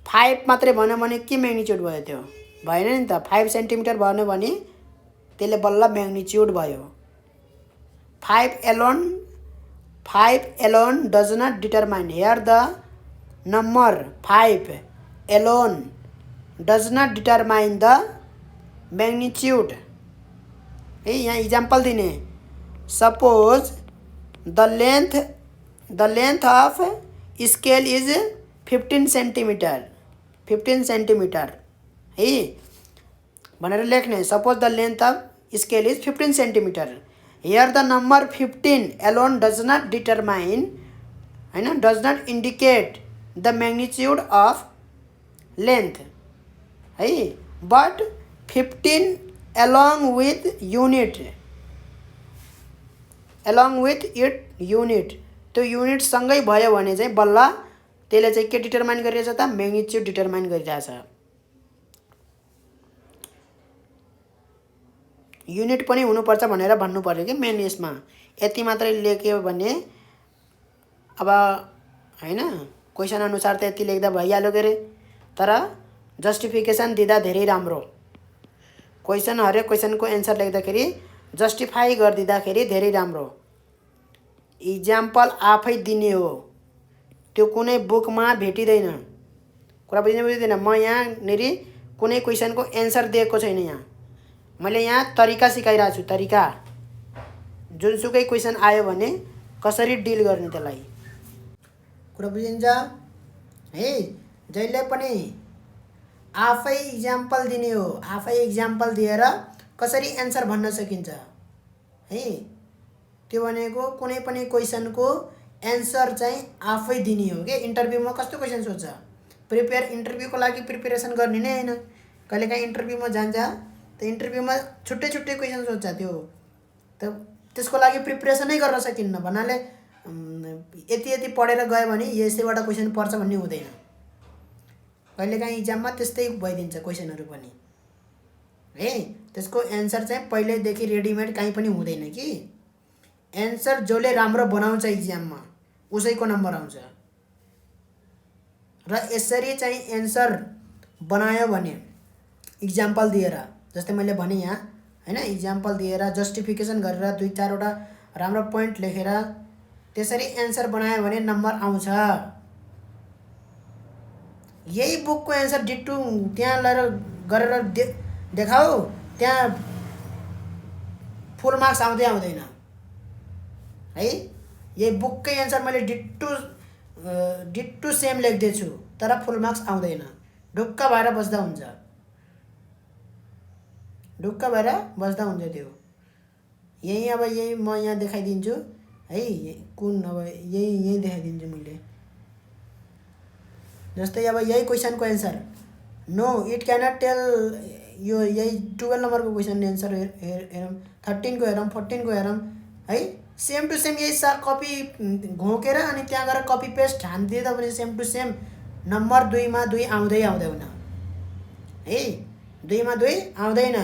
5 मात्रै भन्यो भने के म्याग्निट्युड भयो? त्यो भएन नि त। 5 सेन्टिमिटर भन्यो भने त्यसले बल्ल म्याग्निट्युड भयो। 5 5 alone does not determine. Here the number 5 alone does not determine the magnitude. है यहाँ इक्जाम्पल दिने. Suppose the length of scale is 15 centimeter. 15 centimeter. है भनेर लेख्ने. Suppose the length of scale is 15 centimeter. Here the number 15 alone does not determine, हैन, does not indicate the magnitude of length, है, but 15 along with its unit, त्यो unit सँगै भयो भने चाहिँ बल्ल त्यसले चाहिँ के डिटरमाइन गरिरहेछ त, म्याग्निट्युड डिटरमाइन गरिरहेछ. युनिट पनि हुनुपर्छ भनेर भन्नु पर्यो कि मेन यसमा. यति मात्रै लेख्यो भने अब हैन क्वेसन अनुसार त यति लेख्दा भइहाल्यो के रे. तर जस्टिफिकेसन दिँदा धेरै राम्रो. क्वेसन हरेक क्वेसनको एन्सर लेख्दाखेरि जस्टिफाई गरिदिँदाखेरि धेरै राम्रो. इक्जाम्पल आफै दिने हो, त्यो कुनै बुकमा भेटिँदैन. कुरा बुझ्दैन. म यहाँनेरि कुनै क्वेसनको एन्सर दिएको छैन. यहाँ मैले यहाँ तरिका सिकाइरहेको छु. तरिका जुनसुकै क्वेसन आयो भने कसरी डिल गर्ने त्यसलाई. कुरा बुझिन्छ है. जहिले पनि आफै इक्जाम्पल दिने हो. आफै इक्जाम्पल दिएर कसरी एन्सर भन्न सकिन्छ है. त्यो भनेको कुनै पनि क्वेसनको एन्सर चाहिँ आफै दिने हो के. इन्टरभ्यूमा कस्तो क्वेसन सोध्छ, इन्टरभ्यूको लागि प्रिपेरेसन गर्ने नै हैन. कहिलेकाहीँ इन्टरभ्यूमा जान्छ त इन्टरभ्यूमा छुट्टै क्वेसन सोध्छ. त्यो त त्यसको लागि प्रिपेरेसनै गर्न सकिन्न. भन्नाले यति पढेर गयो भने यसैबाट क्वेसन पर्छ भन्ने हुँदैन. कहिलेकाहीँ इक्जाममा त्यस्तै भइदिन्छ क्वेसनहरू पनि है. त्यसको एन्सर चाहिँ पहिल्यैदेखि रेडिमेड कहीँ पनि हुँदैन कि. एन्सर जसले राम्रो बनाउँछ इक्जाममा उसैको नम्बर आउँछ. र यसरी चाहिँ एन्सर बनायो भने इक्जाम्पल दिएर, जस्तै मैले भने यहाँ हैन, इक्जाम्पल दिएर जस्टिफिकेसन गरेर 2-4 वटा राम्रो पोइन्ट लेखेर त्यसरी एन्सर बनायो भने नम्बर आउँछ. यही बुकको एन्सर डिट्टु त्यहाँ गरेर देखाऊ, त्यहाँ फुल मार्क्स आउँदैन है. यही बुककै एन्सर मैले डिट्टु सेम लेख्दैछु तर फुल मार्क्स आउँदैन. ढुक्क भएर बस्दा हुन्छ. त्यो यही. अब यही म यहाँ देखाइदिन्छु है. कुन अब यही देखाइदिन्छु मैले. जस्तै अब यही क्वेसनको answer no it cannot tell. यो यही 12 नम्बरको क्वेसन एन्सर हेरौँ, 13 को हेरौँ, 14 को हेरौँ है. सेम टु सेम यही कपी घोकेर अनि त्यहाँ गएर कपी पेस्ट हानिदिँदा पनि सेम टु सेम नम्बर 2 मा 2 आउँदैन है. 2 मा 2 आउँदैन.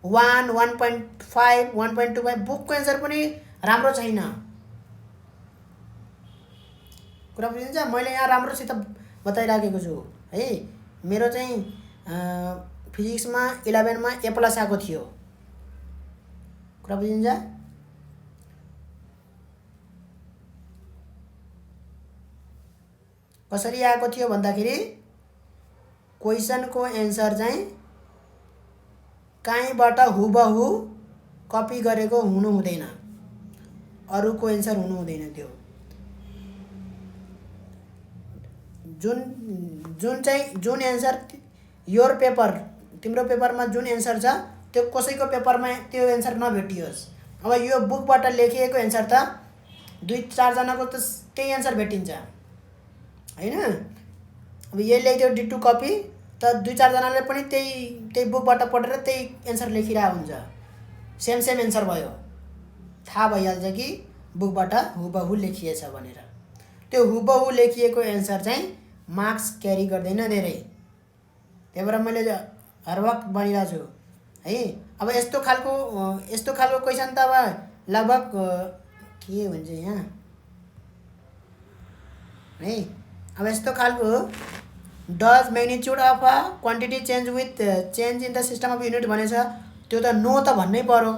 1, 1.5, 1.25 बुकको एन्सर पनि राम्रो छैन. कुरा बुझिन्छ. मैले यहाँ राम्रोसित बताइराखेको छु है. मेरो चाहिँ फिजिक्समा 11 मा A+ आएको थियो. कुरा बुझिन्छ. कसरी आएको थियो भन्दाखेरि क्वेसनको एन्सर चाहिँ कहीँबाट हुबहु कपी गरेको हुनु हुँदैन, अरूको एन्सर हुनु हुँदैन. त्यो जुन एन्सर योर पेपर, तिम्रो पेपरमा जुन एन्सर छ त्यो कसैको पेपरमा त्यो एन्सर नभेटियोस्. अब यो बुकबाट लेखिएको एन्सर त 2-4 जनाको त त्यही एन्सर भेटिन्छ हैन. अब यही लेख्यो डिट्टु कपी त 2-4 जनाले पनि त्यही बुकबाट पढेर त्यही एन्सर लेखिरहेको हुन्छ. सेम एन्सर भयो. थाहा भइहाल्छ कि बुकबाट हुबहु लेखिएछ भनेर. त्यो हुबहु लेखिएको एन्सर चाहिँ मार्क्स क्यारी गर्दैन धेरै. त्यही भएर मैले हर वक्त भनिरहेको छु है. अब यस्तो खालको क्वेसन त अब लगभग के भन्छ यहाँ है. अब यस्तो खालको does magnitude of a quantity change with change in the system of unit भनेछ. त्यो त नो त भन्नै पर्यो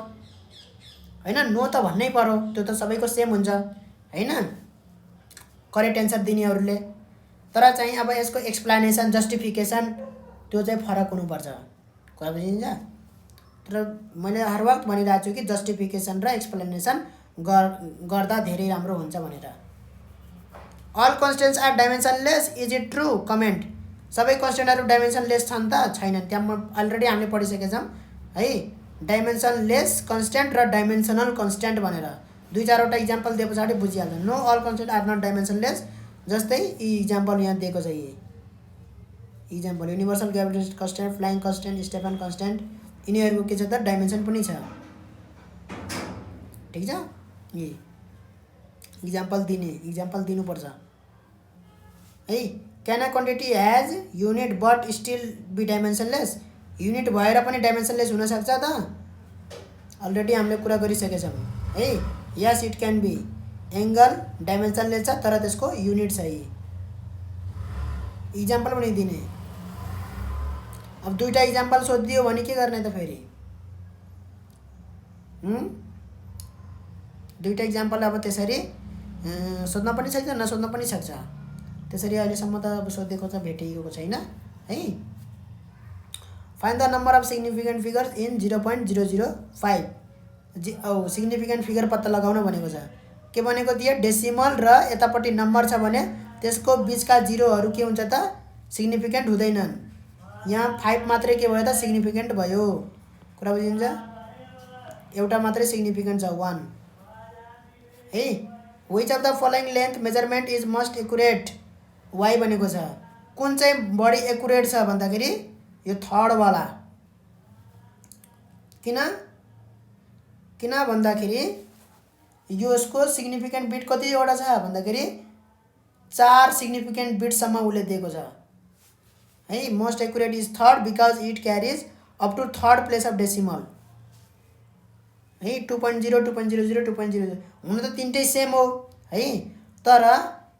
हैन. नो त भन्नै पर्यो. त्यो त सबैको सेम हुन्छ. हैन, करेक्ट एन्सर दिनेहरूले। तर चाहिँ अब यसको एक्सप्लेनेसन जस्टिफिकेसन त्यो चाहिँ फरक हुनुपर्छ, कुरा बुझिन्छ। तर मैले हर वक्त भनिरहेको छु कि जस्टिफिकेसन र एक्सप्लेनेसन गर्दा धेरै राम्रो हुन्छ भनेर। All constants are dimensionless, is it true? Comment. सबै कन्स्टेन्टहरू डाइमेन्सनलेस छन् त? छैनन्। त्यहाँ अलरेडी हामीले पढिसकेका छौँ है, डाइमेन्सनलेस कन्स्टेन्ट र डाइमेन्सनल कन्स्टेन्ट भनेर 2-4वटा इक्जाम्पल दिए पछाडि बुझिहाल्छ। No all constant are not dimensionless. जस्तै यी इक्जाम्पल यहाँ दिएको छ, यी example universal gravitation constant, flying constant, Stefan constant, यिनीहरूको के छ त डाइमेन्सन पनि छ, ठिक छ। यी इक्जाम्पल दिनुपर्छ है। Can a quantity has unit but still be dimensionless? Unit भएर पनि डाइमेन्सनलेस हुनसक्छ त? अलरेडी हामीले कुरा गरिसकेका छौँ है। यस इट क्यान बी। एङ्गल डाइमेन्सनलेस छ तर त्यसको युनिट छ। यी इक्जाम्पल पनि दिने। अब 2टा इक्जाम्पल सोधिदियो भने के गर्ने त फेरि? 2टा इक्जाम्पल अब त्यसरी सोध्न पनि सक्छ, नसोध्न पनि सक्छ। त्यसरी अहिलेसम्म त अब सोधेको त भेटिएको छैन है। Find the number of significant figures in 0.005। Significant figure पत्ता लगाउन भनेको छ। के भनेको दिए? डेसिमल र यतापट्टि नम्बर छ भने त्यसको बिचका जिरोहरू के हुन्छ त? सिग्निफिकेन्ट हुँदैनन्। यहाँ 5 मात्रै के भयो त? सिग्निफिकेन्ट भयो। कुरा बुझिन्छ? एउटा मात्रै सिग्निफिकेन्ट छ, 1 है। Which of the following length measurement is most accurate? Y भनेको छ। कुन चाहिँ बढी एकुरेट छ भन्दाखेरि यो थर्डवाला। किन भन्दाखेरि यसको सिग्निफिकेन्ट बिट कतिवटा छ भन्दाखेरि 4 सिग्निफिकेन्ट बिटसम्म उसले दिएको छ है। Most accurate is third because it carries up to third place of decimal है। 2.0, 2.00, 2.00 हुन त तिनटै सेम हो है। तर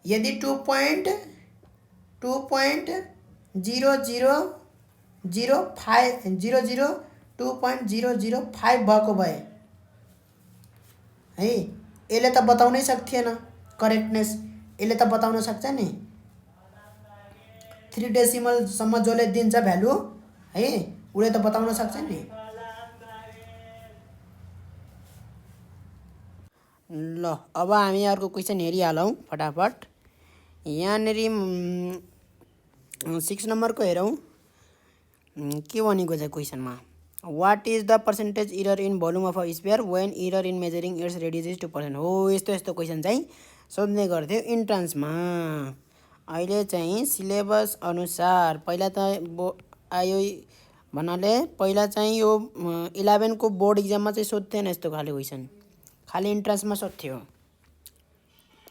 यदि 2.0005 भएको भए है, यसले त बताउनै सक्थेन करेक्टनेस। यसले त बताउन सक्छ नि 3 डेसिमलसम्म जसले दिन्छ भ्यालु है, उसले त बताउन सक्छ नि। ल अब हामी अर्को क्वेसन हेरिहालौँ फटाफट। यहाँनिर 6 नम्बरको हेरौँ के भनेको छ क्वेसनमा। What is the percentage error in volume of a sphere when error in measuring its radius is 2%? हो, यस्तो क्वेसन चाहिँ सोध्ने गर्थ्यो इन्ट्रान्समा। अहिले चाहिँ सिलेबस अनुसार पहिला त आयो भन्नाले पहिला चाहिँ यो 11 को बोर्ड इक्जाममा चाहिँ सोध्थेन यस्तो खाले क्वेसन, खालि इन्ट्रान्समा सोध्थ्यो।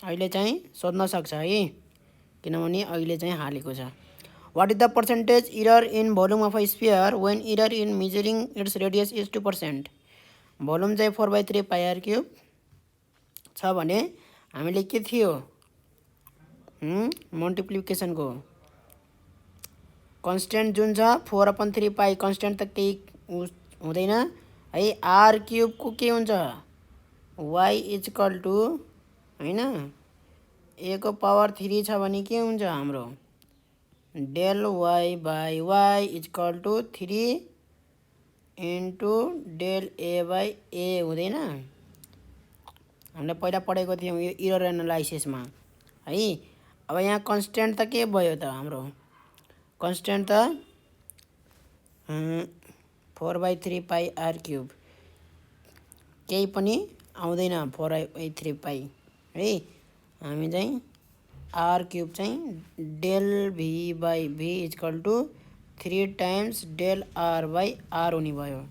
अहिले चाहिँ सोध्न सक्छ है, किनभने अहिले चाहिँ हालेको छ। What is the percentage error in volume of a sphere when error in measuring its radius is 2%? Volume चाहिँ 4/3 πr³ छ भने हामीले के थियो मल्टिप्लिकेसनको कन्स्टेन्ट जुन छ 4/3 कन्स्टेन्ट त केही हुँदैन है। r³ को के हुन्छ? y इक्वल टु हैन a को पावर 3 छ भने के हुन्छ हाम्रो? Del y by y equal to 3 into del a by a हुँदैन? हामीले पहिला पढेको थियौँ यो इरर एनालाइसिसमा है। अब यहाँ कन्स्टेन्ट त के भयो त हाम्रो? कन्स्टेन्ट त 4/3 πr³ केही पनि आउँदैन 4/3 है। हामी चाहिँ r³ चाहिँ del v by v equal to 3 times del r by r हुने भयो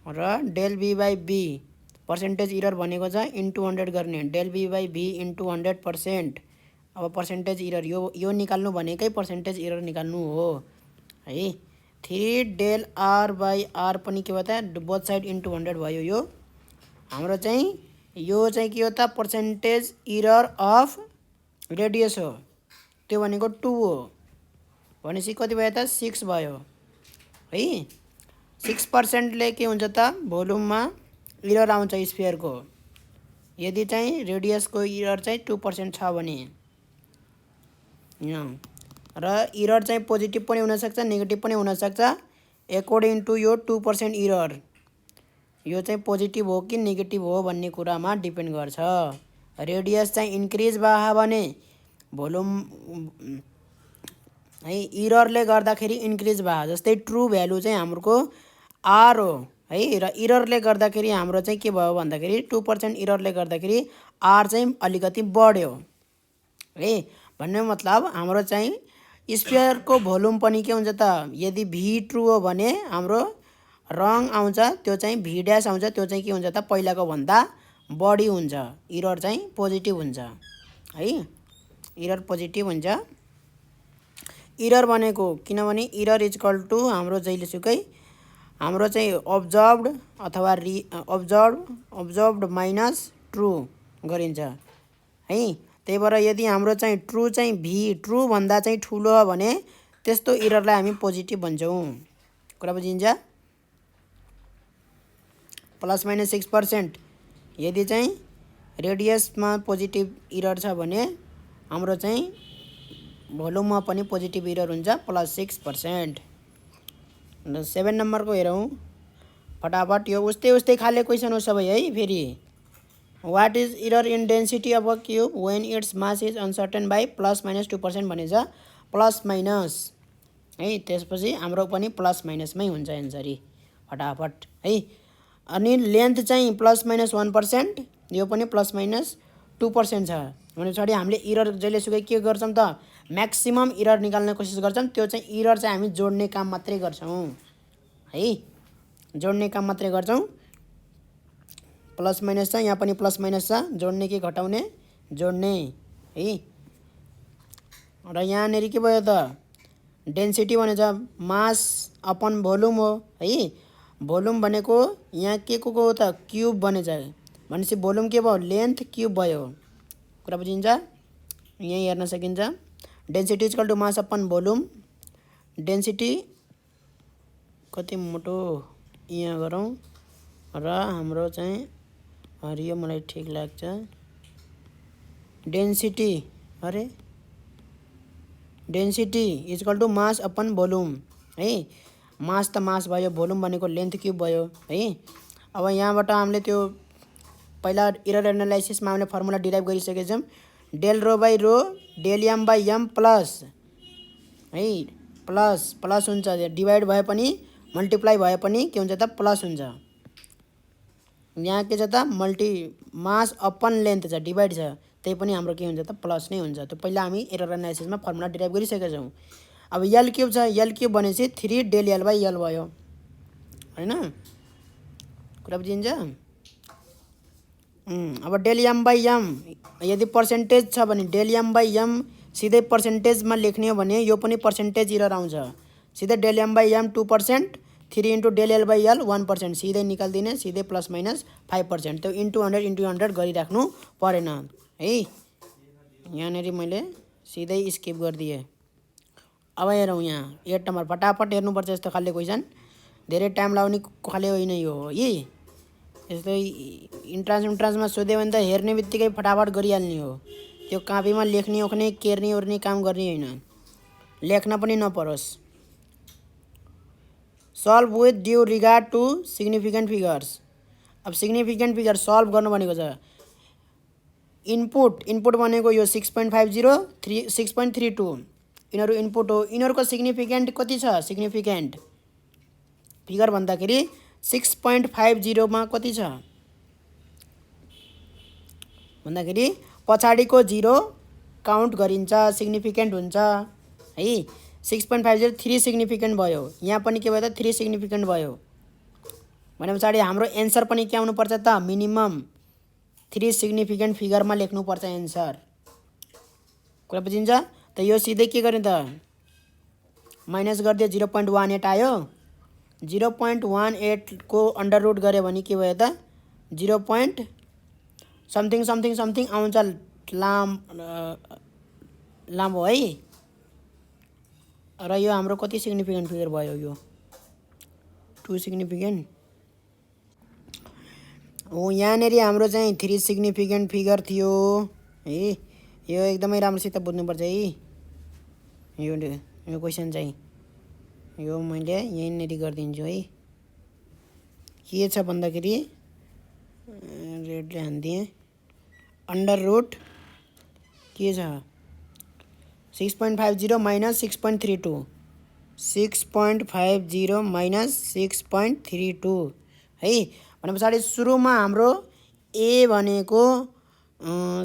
र del v by v percentage error भनेको छ इन्टु 100 गर्ने। Del v by v into 100%। अब पर्सेन्टेज इरर यो निकाल्नु भनेकै पर्सेन्टेज इरर निकाल्नु हो है। 3 डेल r बाई r पनि के भयो त? बोथ साइड इन्टु 100 भयो। यो हाम्रो चाहिँ यो चाहिँ के हो त? पर्सेन्टेज इरर अफ रेडियस हो, त्यो भनेको 2 हो भनेपछि कति भयो त? 6 भयो है। 6%ले के हुन्छ त? भोल्युममा इरर आउँछ स्फियरको। यदि चाहिँ रेडियसको इरर चाहिँ 2% छ भने र इरर चाहिँ पोजिटिभ पनि हुनसक्छ नेगेटिभ पनि हुनसक्छ एकोर्डिङ टु यो 2% इरर। यो चाहिँ पोजिटिभ हो कि नेगेटिभ हो भन्ने कुरामा डिपेन्ड गर्छ। रेडियस चाहिँ इन्क्रिज भयो भने भोल्युम है इररले गर्दाखेरि इन्क्रिज भयो। जस्तै ट्रु भ्यालु चाहिँ हाम्रो आर हो है र इररले गर्दाखेरि हाम्रो चाहिँ के भयो भन्दाखेरि 2% इररले गर्दाखेरि आर चाहिँ अलिकति बढ्यो है। भन्ने मतलब हाम्रो चाहिँ स्फियरको भोल्युम पनि के हुन्छ त, यदि भी ट्रु हो भने हाम्रो रङ आउँछ त्यो चाहिँ भी ड्यास आउँछ, त्यो चाहिँ के हुन्छ त पहिलाको भन्दा बढी हुन्छ। इरर चाहिँ पोजिटिभ हुन्छ है, इरर पोजिटिभ हुन्छ। इरर भनेको किनभने इरर इक्वल टु हाम्रो जहिलेसुकै हाम्रो चाहिँ अब्जर्भड अथवा अब्जर्भड माइनस ट्रु गरिन्छ है। त्यही भएर यदि हाम्रो चाहिँ ट्रु चाहिँ भी ट्रु भन्दा चाहिँ ठुलो हो भने त्यस्तो इररलाई हामी पोजिटिभ भन्छौँ। कुरा बुझिन्छ? ±6%। यदि चाहिँ रेडियसमा पोजिटिभ इरर छ भने हाम्रो चाहिँ भोल्युममा पनि पोजिटिभ इरर हुन्छ +6%। 7 नम्बरको हेरौँ फटाफट। यो उस्तै खाले क्वेसन हो सबै है। फेरि what is error in density of a cube when its mass is uncertain by ±2% भनेछ प्लस माइनस है। त्यसपछि हाम्रो पनि प्लस माइनसमै हुन्छ एन्सर फटाफट है। अनि लेन्थ चाहिँ ±1%, यो पनि ±2% छ भने पछाडि हामीले इरर जहिलेसुकै के गर्छौँ त म्याक्सिमम इरर निकाल्ने कोसिस गर्छौँ। त्यो चाहिँ इरर चाहिँ हामी जोड्ने काम मात्रै गर्छौँ है, जोड्ने काम मात्रै गर्छौँ। प्लस माइनस छ, यहाँ पनि प्लस माइनस छ, जोड्ने कि घटाउने, जोड्ने है। र यहाँनिर के भयो त डेन्सिटी भनेछ मास अपन भोल्युम हो है। भोल्युम भनेको यहाँ के को हो त क्युब बनेछ भनेपछि भोल्युम के भयो लेन्थ क्युब भयो। कुरा बुझिन्छ? यहीँ हेर्न सकिन्छ density equal to mass upon volume. Density कति मोटो यहाँ गरौँ र हाम्रो चाहिँ हरियो मलाई ठिक लाग्छ। Density density equal to mass upon volume है। मास त मास भयो, भोल्युम भनेको लेन्थ क्युब भयो है। अब यहाँबाट हामीले त्यो पहिला इरर एनालाइसिसमा हामीले फर्मुला डिराइभ गरिसकेका छौँ। Del rho by rho del M by M plus है, प्लस हुन्छ। डिभाइड भए पनि मल्टिप्लाई भए पनि के हुन्छ त प्लस हुन्छ। यहाँ के छ त मास अपन लेन्थ छ, डिभाइड छ, त्यही पनि हाम्रो के हुन्छ त प्लस नै हुन्छ। त्यो पहिला हामी इरर एनालाइसिसमा फर्मुला डिराइभ गरिसकेका छौँ। अब यल क्युब छ, यल क्युब भनेपछि 3 डेल एल बाई यल भयो होइन। कुरा बुझिन्छ? अब डेल एम बाई एम यदि पर्सेन्टेज छ भने डेल एम बाई एम सिधै पर्सेन्टेजमा लेख्ने हो भने यो पनि पर्सेन्टेज इरर आउँछ। सिधै del M by M 2%, 3 into del L by L 1%, सिधै निकालिदिने, सिधै प्लस माइनस 5%। त्यो इन्टु 100 गरिराख्नु परेन है। यहाँनिर मैले सिधै स्किप गरिदिएँ। अब हेरौँ यहाँ 8 नम्बर फटाफट हेर्नुपर्छ। यस्तो खाले क्वेसन धेरै टाइम लाग्ने खाले होइन यो है। यस्तै इन्ट्रान्समा सोध्यो भने त हेर्ने बित्तिकै फटाफट गरिहाल्ने हो। त्यो कापीमा लेख्ने ओख्ने केर्ने ओर्ने काम गर्ने होइन, लेख्न पनि नपरोस्। Solve with due regard to significant figures. अब सिग्निफिकेन्ट फिगर सल्भ गर्नु भनेको छ इनपुट भनेको यो 6.50 6.32 यिनीहरू इनपुट हो। यिनीहरूको सिग्निफिकेन्ट कति छ? सिग्निफिकेन्ट फिगर भन्दाखेरि 6.50 मा कति छ भन्दाखेरि पछाडिको 0 काउन्ट गरिन्छ, सिग्निफिकेन्ट हुन्छ है। 6.50 3 सिग्निफिकेन्ट भयो। यहाँ पनि के भयो त 3 सिग्निफिकेन्ट भयो भने पछाडि हाम्रो एन्सर पनि के आउनुपर्छ त मिनिमम 3 सिग्निफिकेन्ट फिगरमा लेख्नुपर्छ एन्सर। कुरा बुझिन्छ? त यो सिधै के गर्ने त माइनस गरिदियो, 0.18 आयो। 0.18 को अन्डर रुट गऱ्यो भने के भयो त 0. समथिङ आउँछ लामो है। र यो हाम्रो कति सिग्निफिकेन्ट फिगर भयो? यो 2 सिग्निफिकेन्ट। हो यहाँनिर हाम्रो चाहिँ 3 सिग्निफिकेन्ट फिगर थियो है। यो एकदमै राम्रोसित बुझ्नुपर्छ है। यो क्वेसन चाहिँ यो मैले यहीँनिर गरिदिन्छु है। के छ भन्दाखेरि रेडले हानिदिएँ। अन्डर रुट के छ 6.50 माइनस 6.32 6.50 माइनस 6.32 है। भने पछाडि सुरुमा हाम्रो ए भनेको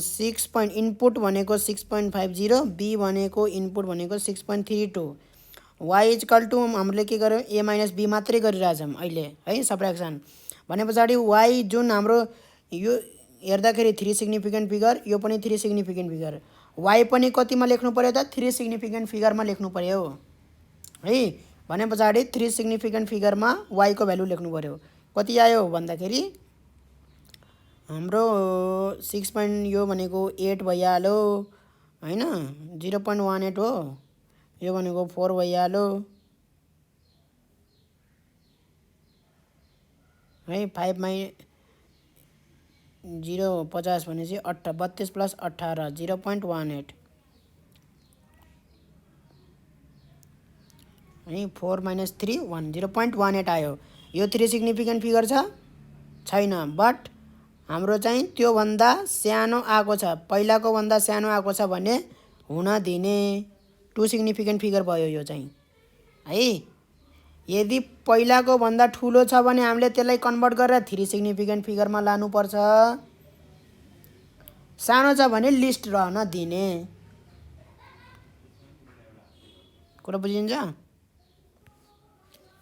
6 इनपुट भनेको 6.50 बी भनेको इनपुट भनेको 6.32 वाइ इजकल टु हामीले के गर्यौँ ए माइनस बी मात्रै गरिरहेछौँ अहिले है सबट्र्याक्सन। भने पछाडि वाइ जुन हाम्रो यो हेर्दाखेरि 3 सिग्निफिकेन्ट फिगर यो पनि 3 सिग्निफिकेन्ट फिगर वाइ पनि कतिमा लेख्नु पर्यो त 3 सिग्निफिकेन्ट फिगरमा लेख्नु पर्यो है। भने पछाडि 3 सिग्निफिकेन्ट फिगरमा वाइको भ्यालु लेख्नु पर्यो। कति आयो भन्दाखेरि हाम्रो 6 यो भनेको 8 भइहाल्यो होइन 0.18 हो। यो भनेको 4 भइहाल्यो है। 5 0.50 भनेपछि 32 प्लस 18 0.18 है। 4 माइनस 3 1 0.18 आयो। यो 3 सिग्निफिकेन्ट फिगर छैन बट हाम्रो चाहिँ त्योभन्दा सानो आएको छ पहिलाको भन्दा सानो आएको छ भने हुन दिने 2 सिग्निफिकेन्ट फिगर भयो यो चाहिँ है। यदि पहिलाको भन्दा ठुलो छ भने हामीले त्यसलाई कन्भर्ट गरेर 3 सिग्निफिकेन्ट फिगरमा लानुपर्छ। सानो छ भने लिस्ट रहन दिने। कुरा बुझिन्छ।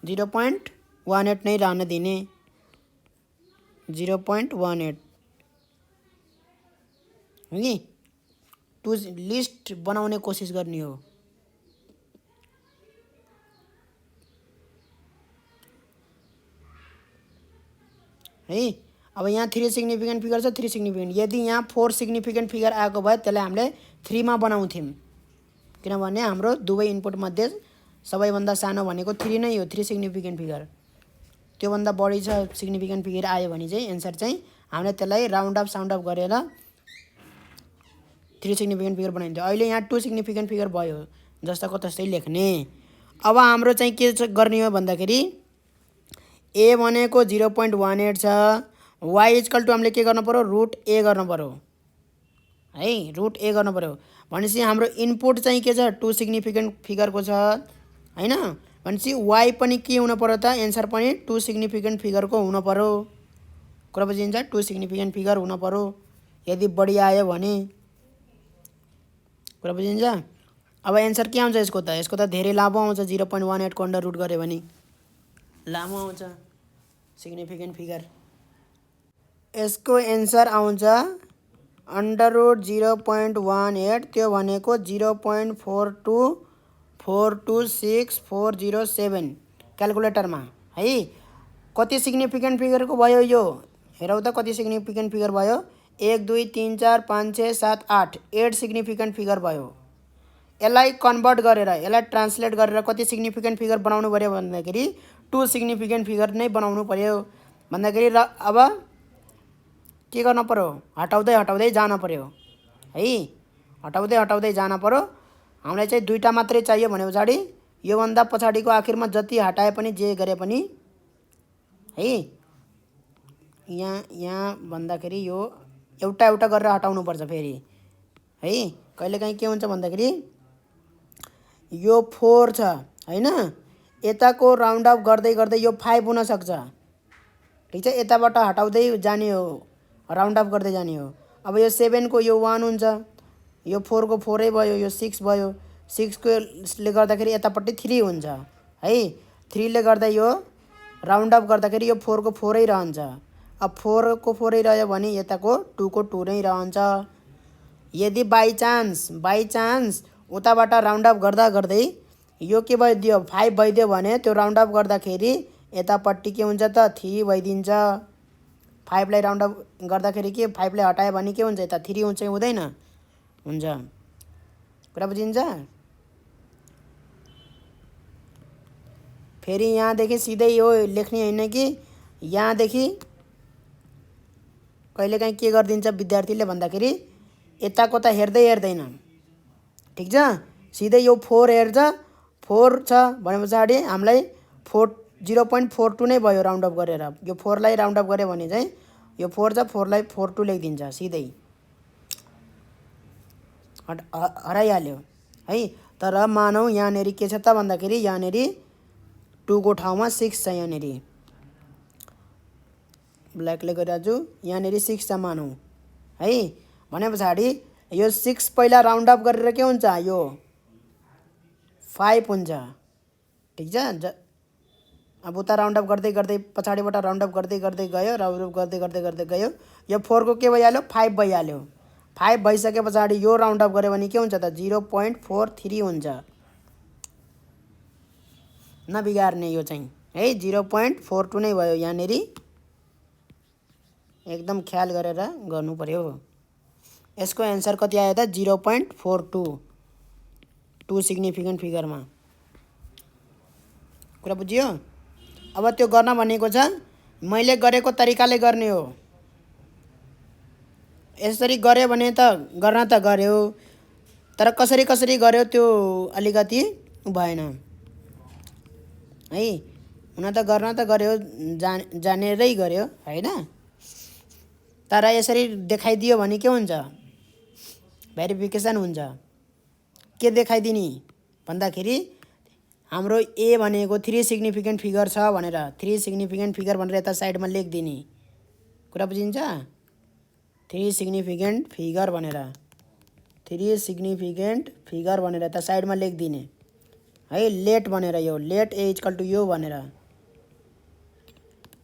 0.18 नै रहन दिने 0.18 नि टु लिस्ट बनाउने कोसिस गर्ने हो है। अब यहाँ 3 सिग्निफिकेन्ट फिगर छ 3 सिग्निफिकेन्ट यदि यहाँ 4 सिग्निफिकेन्ट फिगर आएको भए त्यसलाई हामीले 3 मा बनाउँथ्यौँ किनभने हाम्रो दुवै इनपुट मध्ये सबैभन्दा सानो भनेको 3 नै हो 3 सिग्निफिकेन्ट फिगर। त्योभन्दा बढी छ सिग्निफिकेन्ट फिगर आयो भने चाहिँ एन्सर चाहिँ हामीले त्यसलाई राउन्ड अफ साउन्ड अफ गरेर 3 सिग्निफिकेन्ट फिगर बनाइन्थ्यो। अहिले यहाँ 2 सिग्निफिकेन्ट फिगर भयो जस्ताको तस्तै लेख्ने। अब हाम्रो चाहिँ के गर्ने हो भन्दाखेरि ए भनेको 0.18 छ वाइ इजकल टु हामीले के गर्नु पर्यो रुट ए गर्नु पर्यो है। रुट ए गर्नु पर्यो भनेपछि हाम्रो इनपुट चाहिँ के छ 2 सिग्निफिकेन्ट फिगरको छ होइन। भनेपछि वाइ पनि के हुनु पर्यो त एन्सर पनि 2 सिग्निफिकेन्ट फिगरको हुनु पर्यो। कुरा बुझिन्छ 2 सिग्निफिकेन्ट फिगर हुनु पर्यो यदि बढी आयो भने। कुरा बुझिन्छ। अब एन्सर के आउँछ यसको त धेरै लामो आउँछ 0.18 को अन्डर रुट गऱ्यो भने लामो आउँछ सिग्निफिकेन्ट फिगर। यसको एन्सर आउँछ अन्डर रुट 0.18 त्यो भनेको 0.4242647 क्यालकुलेटरमा है। कति सिग्निफिकेन्ट फिगरको भयो यो हेरौ त कति सिग्निफिकेन्ट फिगर भयो 1 2 3 4 5 6 7 8 8 सिग्निफिकेन्ट फिगर भयो। यसलाई कन्भर्ट गरेर यसलाई ट्रान्सलेट गरेर कति सिग्निफिकेन्ट फिगर बनाउनु पर्यो भन्दाखेरि 2 सिग्निफिकेन्ट फिगर नै बनाउनु पर्यो भन्दाखेरि र अब के गर्न पर्यो हटाउँदै हटाउँदै जान पर्यो है। हटाउँदै जान पर्यो। हामीलाई चाहिँ 2टा मात्रै चाहियो भने पछाडि योभन्दा पछाडिको आखिरमा जति हटाए पनि जे गरे पनि है यहाँ भन्दाखेरि यो एउटा एउटा गरेर हटाउनु पर्छ फेरि है। कहिलेकाहीँ के हुन्छ भन्दाखेरि यो 4 छ हैन यताको राउन्ड अफ गर्दै गर्दै यो 5 हुन सक्छ ठीक छ। यताबाट हटाउँदै जाने हो राउन्ड अफ गर्दै जाने हो। अब यो 7 को यो 1 हुन्छ यो 4 को 4 भयो यो 6 भयो 6 को ले गर्दाखेरि यतापट्टि 3 हुन्छ है। 3 ले गर्दा यो राउन्ड अफ गर्दाखेरि यो 4 को 4 नै रहन्छ। अब 4 को 4 नै रह्यो भने यताको 2 को 2 नै रहन्छ। यदि बाइ चान्स उताबाट राउन्ड अफ गर्दा गर्दै यो के भइदियो 5 भइदियो भने त्यो राउन्ड अफ गर्दाखेरि यतापट्टि के हुन्छ त 3 भइदिन्छ। 5 लाई राउन्ड अफ गर्दाखेरि के 5 लाई हटायो भने के हुन्छ यता 3 हुन्छ हुँदैन हुन्छ। कुरा बुझिन्छ। फेरि यहाँदेखि सिधै यो लेख्ने होइन कि यहाँदेखि कहिलेकाहीँ के गरिदिन्छ विद्यार्थीले भन्दाखेरि यताको त हेर्दैन, ठिक छ। सिधै यो 4 हेर्छ, 4 छ भने पछाडि हामीलाई 0.42 नै भयो राउन्ड अफ गरेर। यो 4 लाई राउन्ड अफ गऱ्यो भने चाहिँ यो 4 छ, 4 लाई 42 लेखिदिन्छ सिधै, हराइहाल्यो है। तर मानौँ यहाँनेरि के छ त भन्दाखेरि यहाँनेरि 2 को ठाउँमा 6 छ, यहाँनेरि ब्ल्याकले गरिरहेको छु, यहाँनेरि 6 छ मानौँ है। भने पछाडि यो 6 पहिला राउन्ड अफ गरेर के हुन्छ, यो 5 हुन्छ, ठिक छ। अब उता राउन्ड अफ गर्दै गर्दै पछाडिबाट राउन्ड अफ गर्दै गर्दै गयो, राउन्ड अफ गर्दै गर्दै गर्दै गयो, यो 4 को के भइहाल्यो, 5 भइहाल्यो। 5 भइसके पछाडि यो राउन्ड अफ गऱ्यो भने के हुन्छ त 0.43 हुन्छ, नबिगार्ने यो चाहिँ है, 0.42 नै भयो यहाँनेरि, एकदम ख्याल गरेर गर्नु पर्यो। यसको एन्सर कति आयो त 0.42, 2 सिग्निफिकेन्ट फिगरमा। कुरा बुझियो। अब त्यो गर्न भनेको छ मैले गरेको तरिकाले गर्ने हो। यसरी गर्यो भने त गर्न त गर्यो, तर कसरी कसरी गर्यो त्यो अलिकति भएन है। हुन त गर्न त गर्यो, जानेरै गर्यो हैन, तर यसरी देखाइदियो भने के हुन्छ, भेरिफिकेसन हुन्छ। के देखाइदिने भन्दाखेरि हाम्रो ए भनेको 3 सिग्निफिकेन्ट फिगर छ भनेर, 3 सिग्निफिकेन्ट फिगर भनेर यता साइडमा लेखिदिने। कुरा बुझिन्छ, 3 सिग्निफिकेन्ट फिगर भनेर, 3 सिग्निफिकेन्ट फिगर भनेर यता साइडमा लेखिदिने है। लेट भनेर, यो लेट ए इक्वल टु यो भनेर।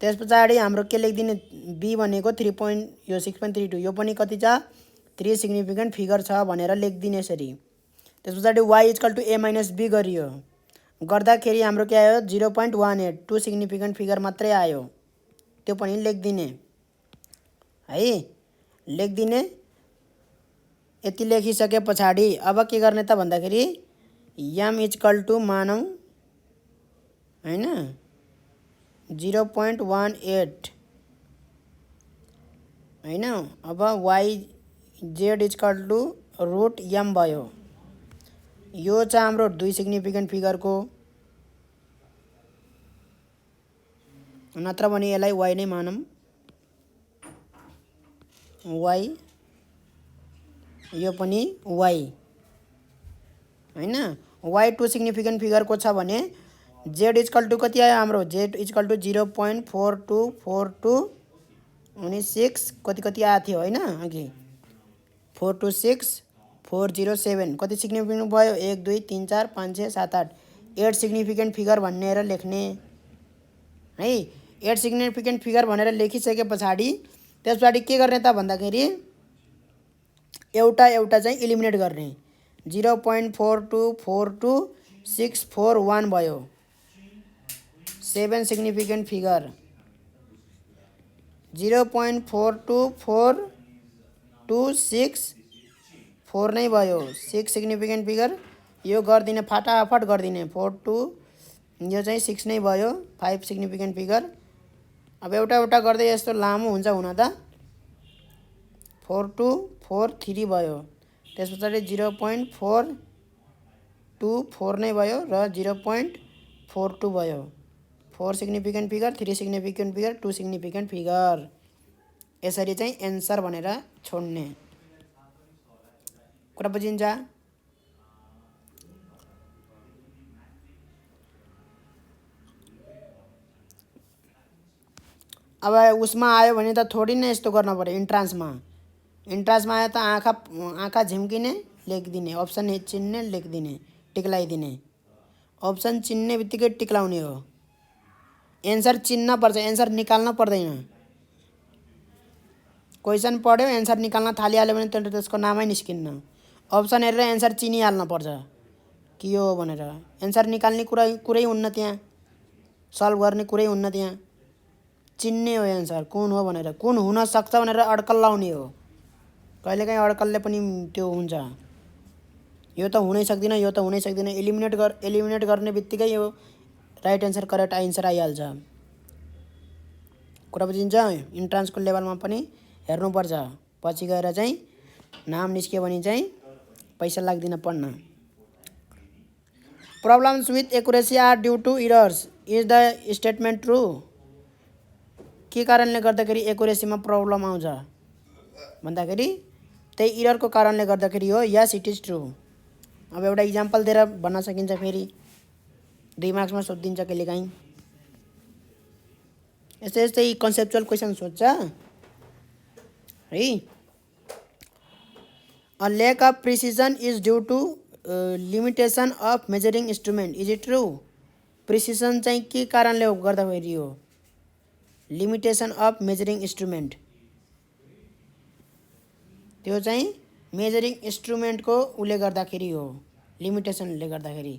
त्यस पछाडि हाम्रो के लेखिदिने, बी भनेको 6.32, यो पनि कति छ 3 सिग्निफिकेन्ट फिगर छ भनेर लेखिदिने यसरी। त्यस पछाडि Y equal to A minus B गरियो, गर्दाखेरि हाम्रो के आयो 0.18, 2 सिग्निफिकेन्ट फिगर मात्रै आयो, त्यो पनि लेखिदिने है, लेखिदिने। यति लेखिसके पछाडि अब के गर्ने त भन्दाखेरि एम इक्वल टु मानौँ हैन 0.18 हैन। अब Y Z equal to root M भयो। यो छ हाम्रो 2 सिग्निफिकेन्ट फिगरको, नत्र भने यसलाई वाइ नै मानौँ, वाइ, यो पनि वाइ हैन। वाइ 2 सिग्निफिकेन्ट फिगरको छ भने जेड इक्वल टु कति आयो हाम्रो, जेड इक्वल टु 0.4242 अनि 6 कति कति आएको थियो हैन अघि, 426 407 कति सिग्निफिकेन्ट भयो, 1 2 3 4 5 6 7 8, 8 सिग्निफिकेन्ट फिगर भनेर लेख्ने है। 8 सिग्निफिकेन्ट फिगर भनेर लेखिसके पछाडि त्यस पछाडि के गर्ने त भन्दाखेरि एउटा एउटा चाहिँ इलिमिनेट गर्ने। 0.4242641 भयो, 7 सिग्निफिकेन्ट फिगर। 0.42426 नै भयो, 6 सिग्निफिकेन्ट फिगर। यो गरिदिने, फटाफट गरिदिने, 42 यो चाहिँ 6 नै भयो, 5 सिग्निफिकेन्ट फिगर। अब एउटा एउटा गर्दै यस्तो लामो हुन्छ हुन त, 4243 भयो। त्यस पछाडि 0.424 नै भयो र 0.42 भयो, 4 significant figure, 3 significant figure, 2 significant figure. यसरी चाहिँ एन्सर भनेर छोड्ने। कुरा बुझिन्छ। अब उसमा आयो भने त थोडी नै यस्तो गर्न पर्यो, इन्ट्रान्समा आयो त आँखा झिम्किने लेखिदिने, अप्सन चिन्ने लेखिदिने, टिक्लाइदिने। अप्सन चिन्ने बित्तिकै टिक्लाउने हो, एन्सर चिन्न पर्छ, एन्सर निकाल्न पर्दैन। क्वेसन पढ्यो एन्सर निकाल्न थालिहाल्यो भने त्यसको नामै निस्किन्न। अप्सन हेरेर एन्सर चिनिहाल्न पर्छ कि यो हो भनेर। एन्सर निकाल्ने कुरै हुन्न त्यहाँ, सल्भ गर्ने कुरै हुन्न त्यहाँ, चिन्ने हो एन्सर कुन हो भनेर, कुन हुन सक्छ भनेर अड्कल लाउने हो। कहिलेकाहीँ अड्कलले पनि त्यो हुन्छ, यो त हुनै सक्दैन, यो त हुनै सक्दैन, एलिमिनेट गर्ने बित्तिकै यो राइट एन्सर करेक्ट एन्सर आइहाल्छ। कुरा बुझिन्छ। इन्ट्रान्सको लेभलमा पनि हेर्नुपर्छ, पछि गएर चाहिँ नाम निस्क्यो भने चाहिँ पैसा लाग्दैन पढ्न। Problems with accuracy are due to errors, is the statement true? के कारणले गर्दाखेरि एक्युरेसीमा प्रब्लम आउँछ भन्दाखेरि त्यही इररको कारणले गर्दाखेरि हो। यस इट इज ट्रु। अब एउटा इक्जाम्पल दिएर भन्न सकिन्छ, फेरि 2 मार्क्समा सोधिदिन्छ कहिलेकाहीँ। यस्तै यस्तै कन्सेप्चुअल क्वेसन सोध्छ है। A lack of precision is due to limitation of measuring instrument, is it true? Precision चाहिँ के कारणले गर्दाखेरि हो? लिमिटेसन अफ मेजरिङ इन्स्ट्रुमेन्ट, त्यो चाहिँ मेजरिङ इन्स्ट्रुमेन्टको उसले गर्दाखेरि हो, लिमिटेसनले गर्दाखेरि।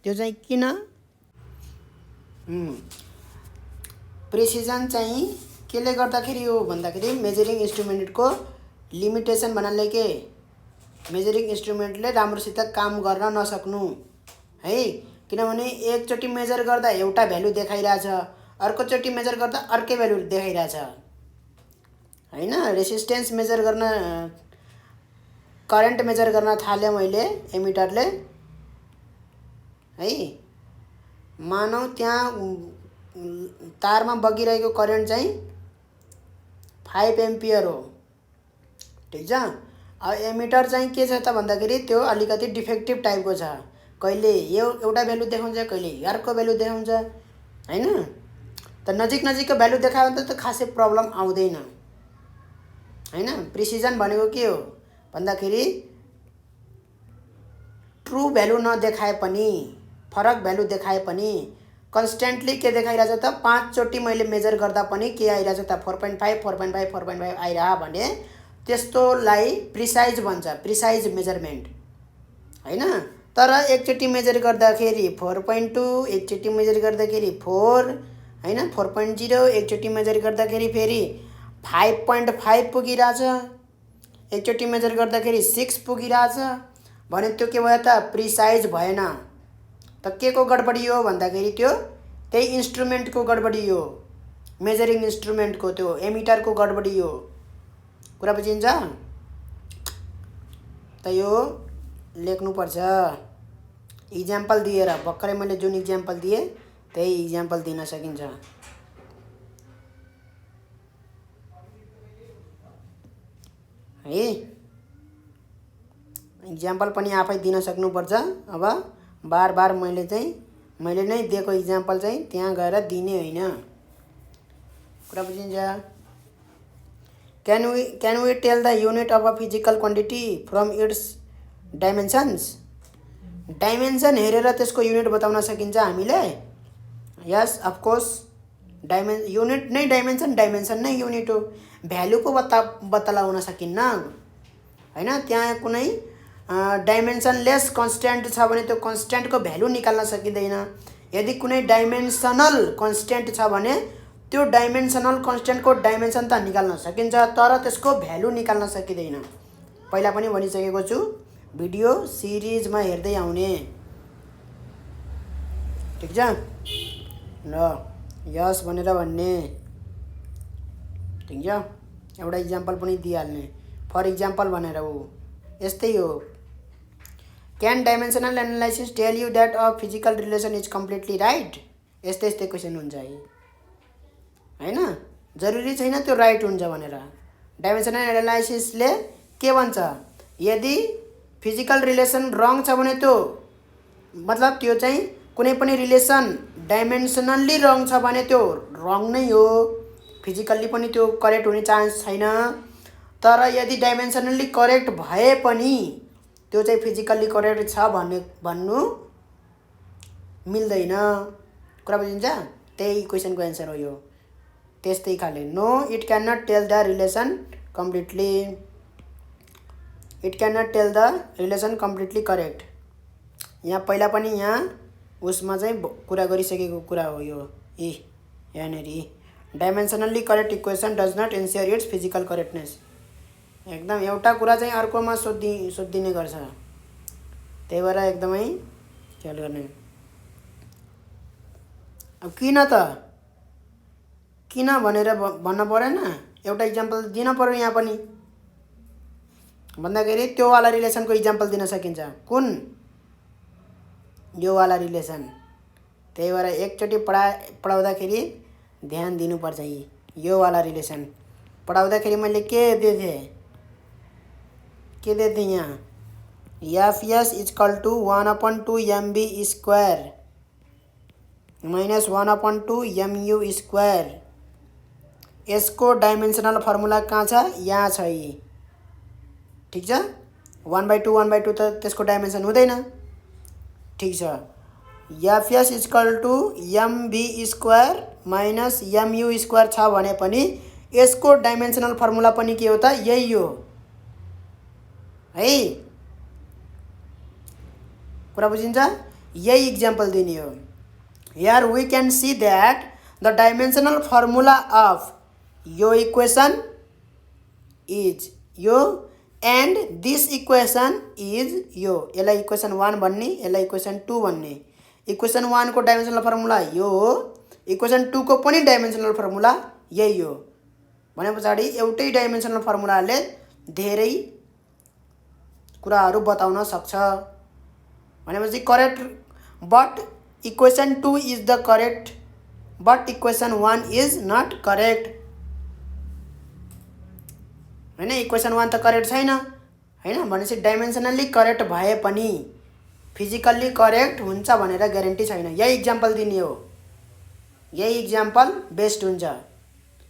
त्यो चाहिँ किन? प्रिसिजन चाहिँ केले गर्दाखेरि हो भन्दाखेरि मेजरिङ इन्स्ट्रुमेन्टको लिमिटेसन भन्नाले के, मेजरिङ इन्स्ट्रुमेन्टले राम्रोसित काम गर्न नसक्नु है। किनभने एकचोटि मेजर गर्दा एउटा भ्यालु देखाइरहेछ, अर्कोचोटि मेजर गर्दा अर्कै भ्यालु देखाइरहेछ हैन। रेसिस्टेन्स मेजर गर्न, करेन्ट मेजर गर्न थाल्यो मैले एमिटरले है। मानौ त्यहाँ तारमा बगिरहेको करेन्ट चाहिँ 5 एम्पियर हो, ठिक छ। अब एमिटर चाहिँ के छ त भन्दाखेरि त्यो अलिकति डिफेक्टिभ टाइपको छ, कहिले यो एउटा भ्यालु देखाउँछ, कहिले अर्को भ्यालु देखाउँछ हैन। त नजिक नजिकको भ्यालु देखायो भने त खासै प्रब्लम आउँदैन हैन। प्रिसिजन भनेको के हो भन्दाखेरि ट्रु भ्यालु नदेखाए पनि, फरक भ्यालु देखाए पनि कन्स्टेन्टली के देखाइरहेछ त, 5 चोटि मैले मेजर गर्दा पनि के आइरहेछ त 4.5 4.5 4.5 आइरह भने त्यस्तोलाई प्रिसाइज भन्छ, प्रिसाइज मेजरमेन्ट हैन। तर एकचोटि मेजर गर्दाखेरि 4.2, एकचोटि मेजर गर्दाखेरि 4 हैन, 4.0, एकचोटि मेजर गर्दाखेरि फेरि 5.5 पुगिरहेछ, एकचोटि मेजर गर्दाखेरि 6 पुगिरहेछ भने त्यो के भयो त, प्रिसाइज भएन। त के को गडबडी हो भन्दाखेरि त्यो त्यही इन्स्ट्रुमेन्टको गडबडी हो, मेजरिङ इन्स्ट्रुमेन्टको, त्यो एमिटरको गडबडी हो। कुरा बुझिन्छ? त यो लेख्नुपर्छ इक्जाम्पल दिएर। भर्खरै मैले जुन इक्जाम्पल दिएँ त्यही इक्जाम्पल दिन सकिन्छ है। इक्जाम्पल पनि आफै दिन सक्नुपर्छ। अब बार बार मैले नै दिएको इक्जाम्पल चाहिँ त्यहाँ गएर दिने होइन। कुरा बुझिन्छ? Can we tell the unit of a physical quantity from its dimensions? Dimension हेरेर त्यसको युनिट बताउन सकिन्छ हामीले? यस अफ कोर्स। युनिट नै डाइमेन्सन, डाइमेन्सन नै युनिट हो। भ्यालु पो बतलाउन सकिन्न हैन। त्यहाँ कुनै डाइमेन्सनलेस कन्स्ट्यान्ट छ भने त्यो कन्स्ट्यान्टको भ्यालु निकाल्न सकिँदैन। यदि कुनै डाइमेन्सनल कन्स्ट्यान्ट छ भने त्यो डाइमेन्सनल कन्स्ट्यान्टको डाइमेन्सन त निकाल्न सकिन्छ, तर त्यसको भ्यालु निकाल्न सकिँदैन। पहिला पनि भनिसकेको छु, भिडियो सिरिजमा हेर्दै आउने, ठिक छ ल। यस भनेर भन्ने, ठिक छ। एउटा इक्जाम्पल पनि दिइहाल्ने, फर इक्जाम्पल भनेर हो। यस्तै हो। Can dimensional analysis tell you that a physical relation is completely right? यस्तै यस्तै क्वेसन हुन्छ है हैन। जरुरी छैन त्यो राइट हुन्छ भनेर। डाइमेन्सनल एनालाइसिसले के भन्छ, यदि फिजिकल रिलेसन रङ छ भने त्यो मतलब त्यो चाहिँ कुनै पनि रिलेसन डाइमेन्सनल्ली रङ छ भने त्यो रङ नै हो, फिजिकल्ली पनि त्यो करेक्ट हुने चान्स छैन। तर यदि डाइमेन्सनल्ली करेक्ट भए पनि त्यो चाहिँ फिजिकल्ली करेक्ट छ भन्नु मिल्दैन। कुरा बुझिन्छ? त्यही क्वेसनको एन्सर हो यो। त्यस्तै खाले no it can not tell the relation completely, it can not tell the relation completely correct. यहाँ पहिला पनि यहाँ उसमा चाहिँ कुरा गरिसकेको कुरा हो यो। यहाँनिर dimensionally correct equation does not ensure its physical correctness. एकदम एउटा कुरा चाहिँ अर्कोमा सोधिदिने गर्छ, त्यही भएर एकदमै ख्याल गर्ने। अब किन भनेर भन्न परेन। एउटा इक्जाम्पल दिन पर्यो यहाँ पनि भन्दाखेरि त्यो वाला रिलेसनको इक्जाम्पल दिन सकिन्छ। कुन? यो वाला रिलेसन। त्यही भएर एकचोटि पढाउँदाखेरि ध्यान दिनुपर्छ। यो वाला रिलेसन पढाउँदाखेरि मैले के दिएँ यहाँ FS equal to 1/2 MB square minus 1/2 MU square. यसको डाइमेन्सनल फर्मुला कहाँ छ? यहाँ छ। ठिक छ। 1/2 1/2 त त्यसको डाइमेन्सन हुँदैन। ठिक छ। FS equal to MB square minus MU square छ भने पनि यसको डाइमेन्सनल फर्मुला पनि के हो त? यही हो है। कुरा बुझिन्छ? यही इक्जाम्पल दिने हो। Here we can see that the dimensional formula of your equation is यो and this equation is यो। यसलाई इक्वेसन 1 भन्ने, यसलाई इक्वेसन 2 भन्ने। इक्वेसन 1 को डाइमेन्सनल फर्मुला यो हो, इक्वेसन 2 को पनि डाइमेन्सनल फर्मुला यही हो। भने पछाडि एउटै डाइमेन्सनल फर्मुलाले धेरै कुराहरू बताउन सक्छ। भनेपछि correct but equation 2 is the correct but equation 1 is not correct. हैन, इक्वेसन 1 त करेक्ट छैन हैन। भनेपछि डाइमेन्सनली करेक्ट भए पनि फिजिकल्ली करेक्ट हुन्छ भनेर ग्यारेन्टी छैन। यही इक्जाम्पल दिने हो। यही इक्जाम्पल बेस्ट हुन्छ।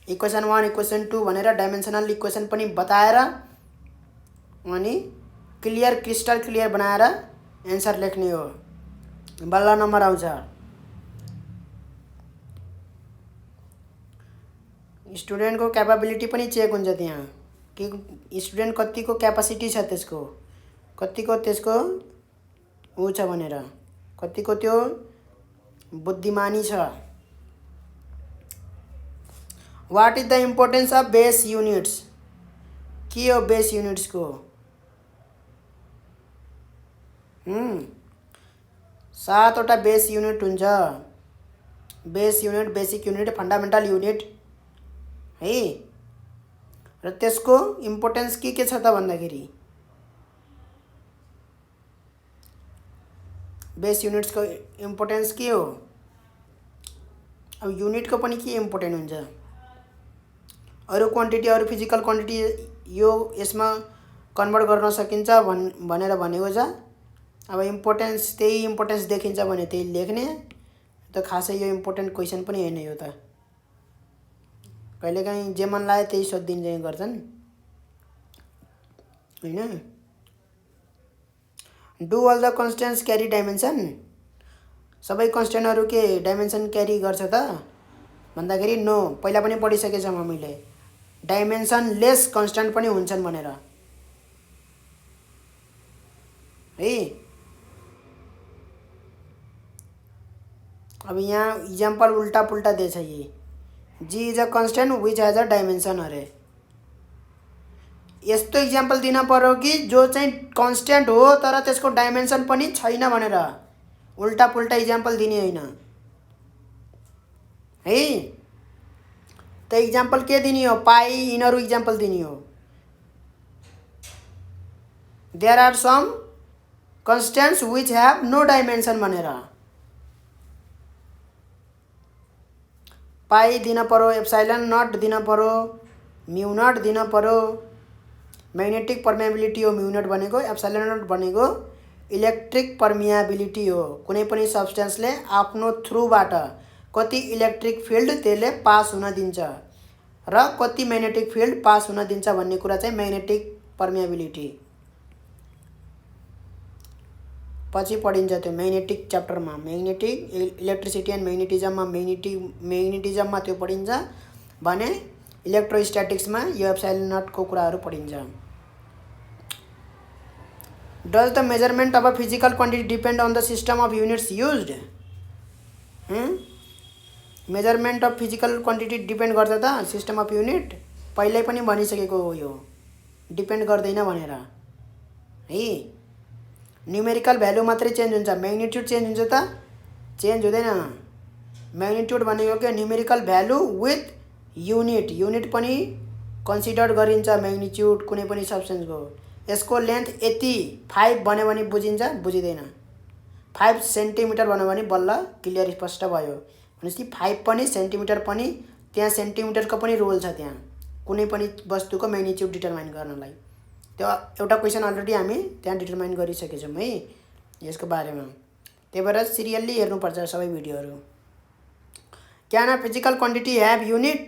इक्वेसन 1 इक्वेसन 2 भनेर डाइमेन्सनल इक्वेसन पनि बताएर अनि क्लियर क्रिस्टल क्लियर बनाएर एन्सर लेख्ने हो। बल्ल नम्बर आउँछ। स्टुडेन्टको क्यापाबिलिटी पनि चेक हुन्छ त्यहाँ कि स्टुडेन्ट कतिको क्यापासिटी छ, त्यसको कतिको त्यसको ऊ छ भनेर, कतिको त्यो बुद्धिमानी छ। What is the importance of base units? के हो बेस युनिट्सको? 7वटा बेस युनिट हुन्छ। Base unit, basic unit, fundamental unit है। र त्यसको इम्पोर्टेन्स के छ त भन्दाखेरि बेस युनिट्सको इम्पोर्टेन्स के हो? अब युनिटको पनि के इम्पोर्टेन्ट हुन्छ? अरू क्वान्टिटी, अरू फिजिकल क्वान्टिटी यो यसमा कन्भर्ट गर्न सकिन्छ भनेर भनेको छ। अब इम्पोर्टेन्स, त्यही इम्पोर्टेन्स देखिन्छ भने त्यही लेख्ने। त खासै यो इम्पोर्टेन्ट क्वेसन पनि हैन यो त। कहिलेकाहीँ जे मन लाग्यो त्यही सोधिदिने गर्छन् हैन। Do all the constants carry dimension? सबै कन्स्टेन्टहरू के डाइमेन्सन क्यारी गर्छ त भन्दाखेरि नो। पहिला पनि पढिसकेछौँ हामीले डाइमेन्सन लेस कन्स्टेन्ट पनि हुन्छन् भनेर है। अब यहाँ इक्जाम्पल उल्टा पुल्टा दिएछ। ये G is a constant which has a dimension अरे। यस्तो इक्जाम्पल दिन पर्यो कि जो चाहिँ कन्स्टेन्ट हो तर त्यसको डाइमेन्सन पनि छैन भनेर। उल्टा पुल्टा इक्जाम्पल दिने होइन है। त इक्जाम्पल के दिने हो? पाई यिनीहरू इक्जाम्पल दिने हो। There are some constants which have no dimension भनेर पाई दिन पर्यो, एप्साइलन नट दिन पर्यो, म्यू नट दिन पर्यो। म्याग्नेटिक पर्मिएबिलिटी हो म्यू नट भनेको, एप्साइलन नट भनेको इलेक्ट्रिक पर्मिएबिलिटी हो। कुनै पनि सब्सटेन्सले आफ्नो थ्रुबाट कति इलेक्ट्रिक फिल्ड त्यसले पास हुन दिन्छ र कति म्याग्नेटिक फिल्ड पास हुन दिन्छ भन्ने कुरा चाहिँ म्याग्नेटिक पर्मिएबिलिटी पछि पढिन्छ। त्यो म्याग्नेटिक च्याप्टरमा म्याग्नेटिक इलेक्ट्रिसिटी एन्ड म्याग्नेटिजममा म्याग्नेटिजममा त्यो पढिन्छ भने इलेक्ट्रोस्ट्याटिक्समा यो एप्साइलन नटको कुराहरू पढिन्छ। Does the measurement of a physical quantity depend on the system of units used? Measurement of physical quantity depend गर्छ त सिस्टम अफ युनिट? पहिल्यै पनि भनिसकेको हो यो डिपेन्ड गर्दैन भनेर है। न्युमेरिकल भ्यालु मात्रै चेन्ज हुन्छ, म्याग्निट्युड चेन्ज हुन्छ त? चेन्ज हुँदैन। म्याग्निट्युड भनेको के? Numerical value with unit. Unit पनि कन्सिडर गरिन्छ म्याग्निट्युड कुनै पनि सब्सटेन्सको। यसको लेन्थ यति 5 बन्यो भने बुझिन्छ बुझिँदैन। 5 सेन्टिमिटर बन्यो भने बल्ल क्लियर स्पष्ट भयो। भनेपछि 5 पनि सेन्टिमिटर पनि त्यहाँ सेन्टिमिटरको पनि रोल छ त्यहाँ कुनै पनि वस्तुको म्याग्निट्युड डिटरमाइन गर्नलाई। त्यो एउटा क्वेसन अलरेडी हामी त्यहाँ डिटरमाइन गरिसकेछौँ है यसको बारेमा। त्यही भएर सिरियल्ली हेर्नुपर्छ सबै भिडियोहरू। Can a physical quantity have unit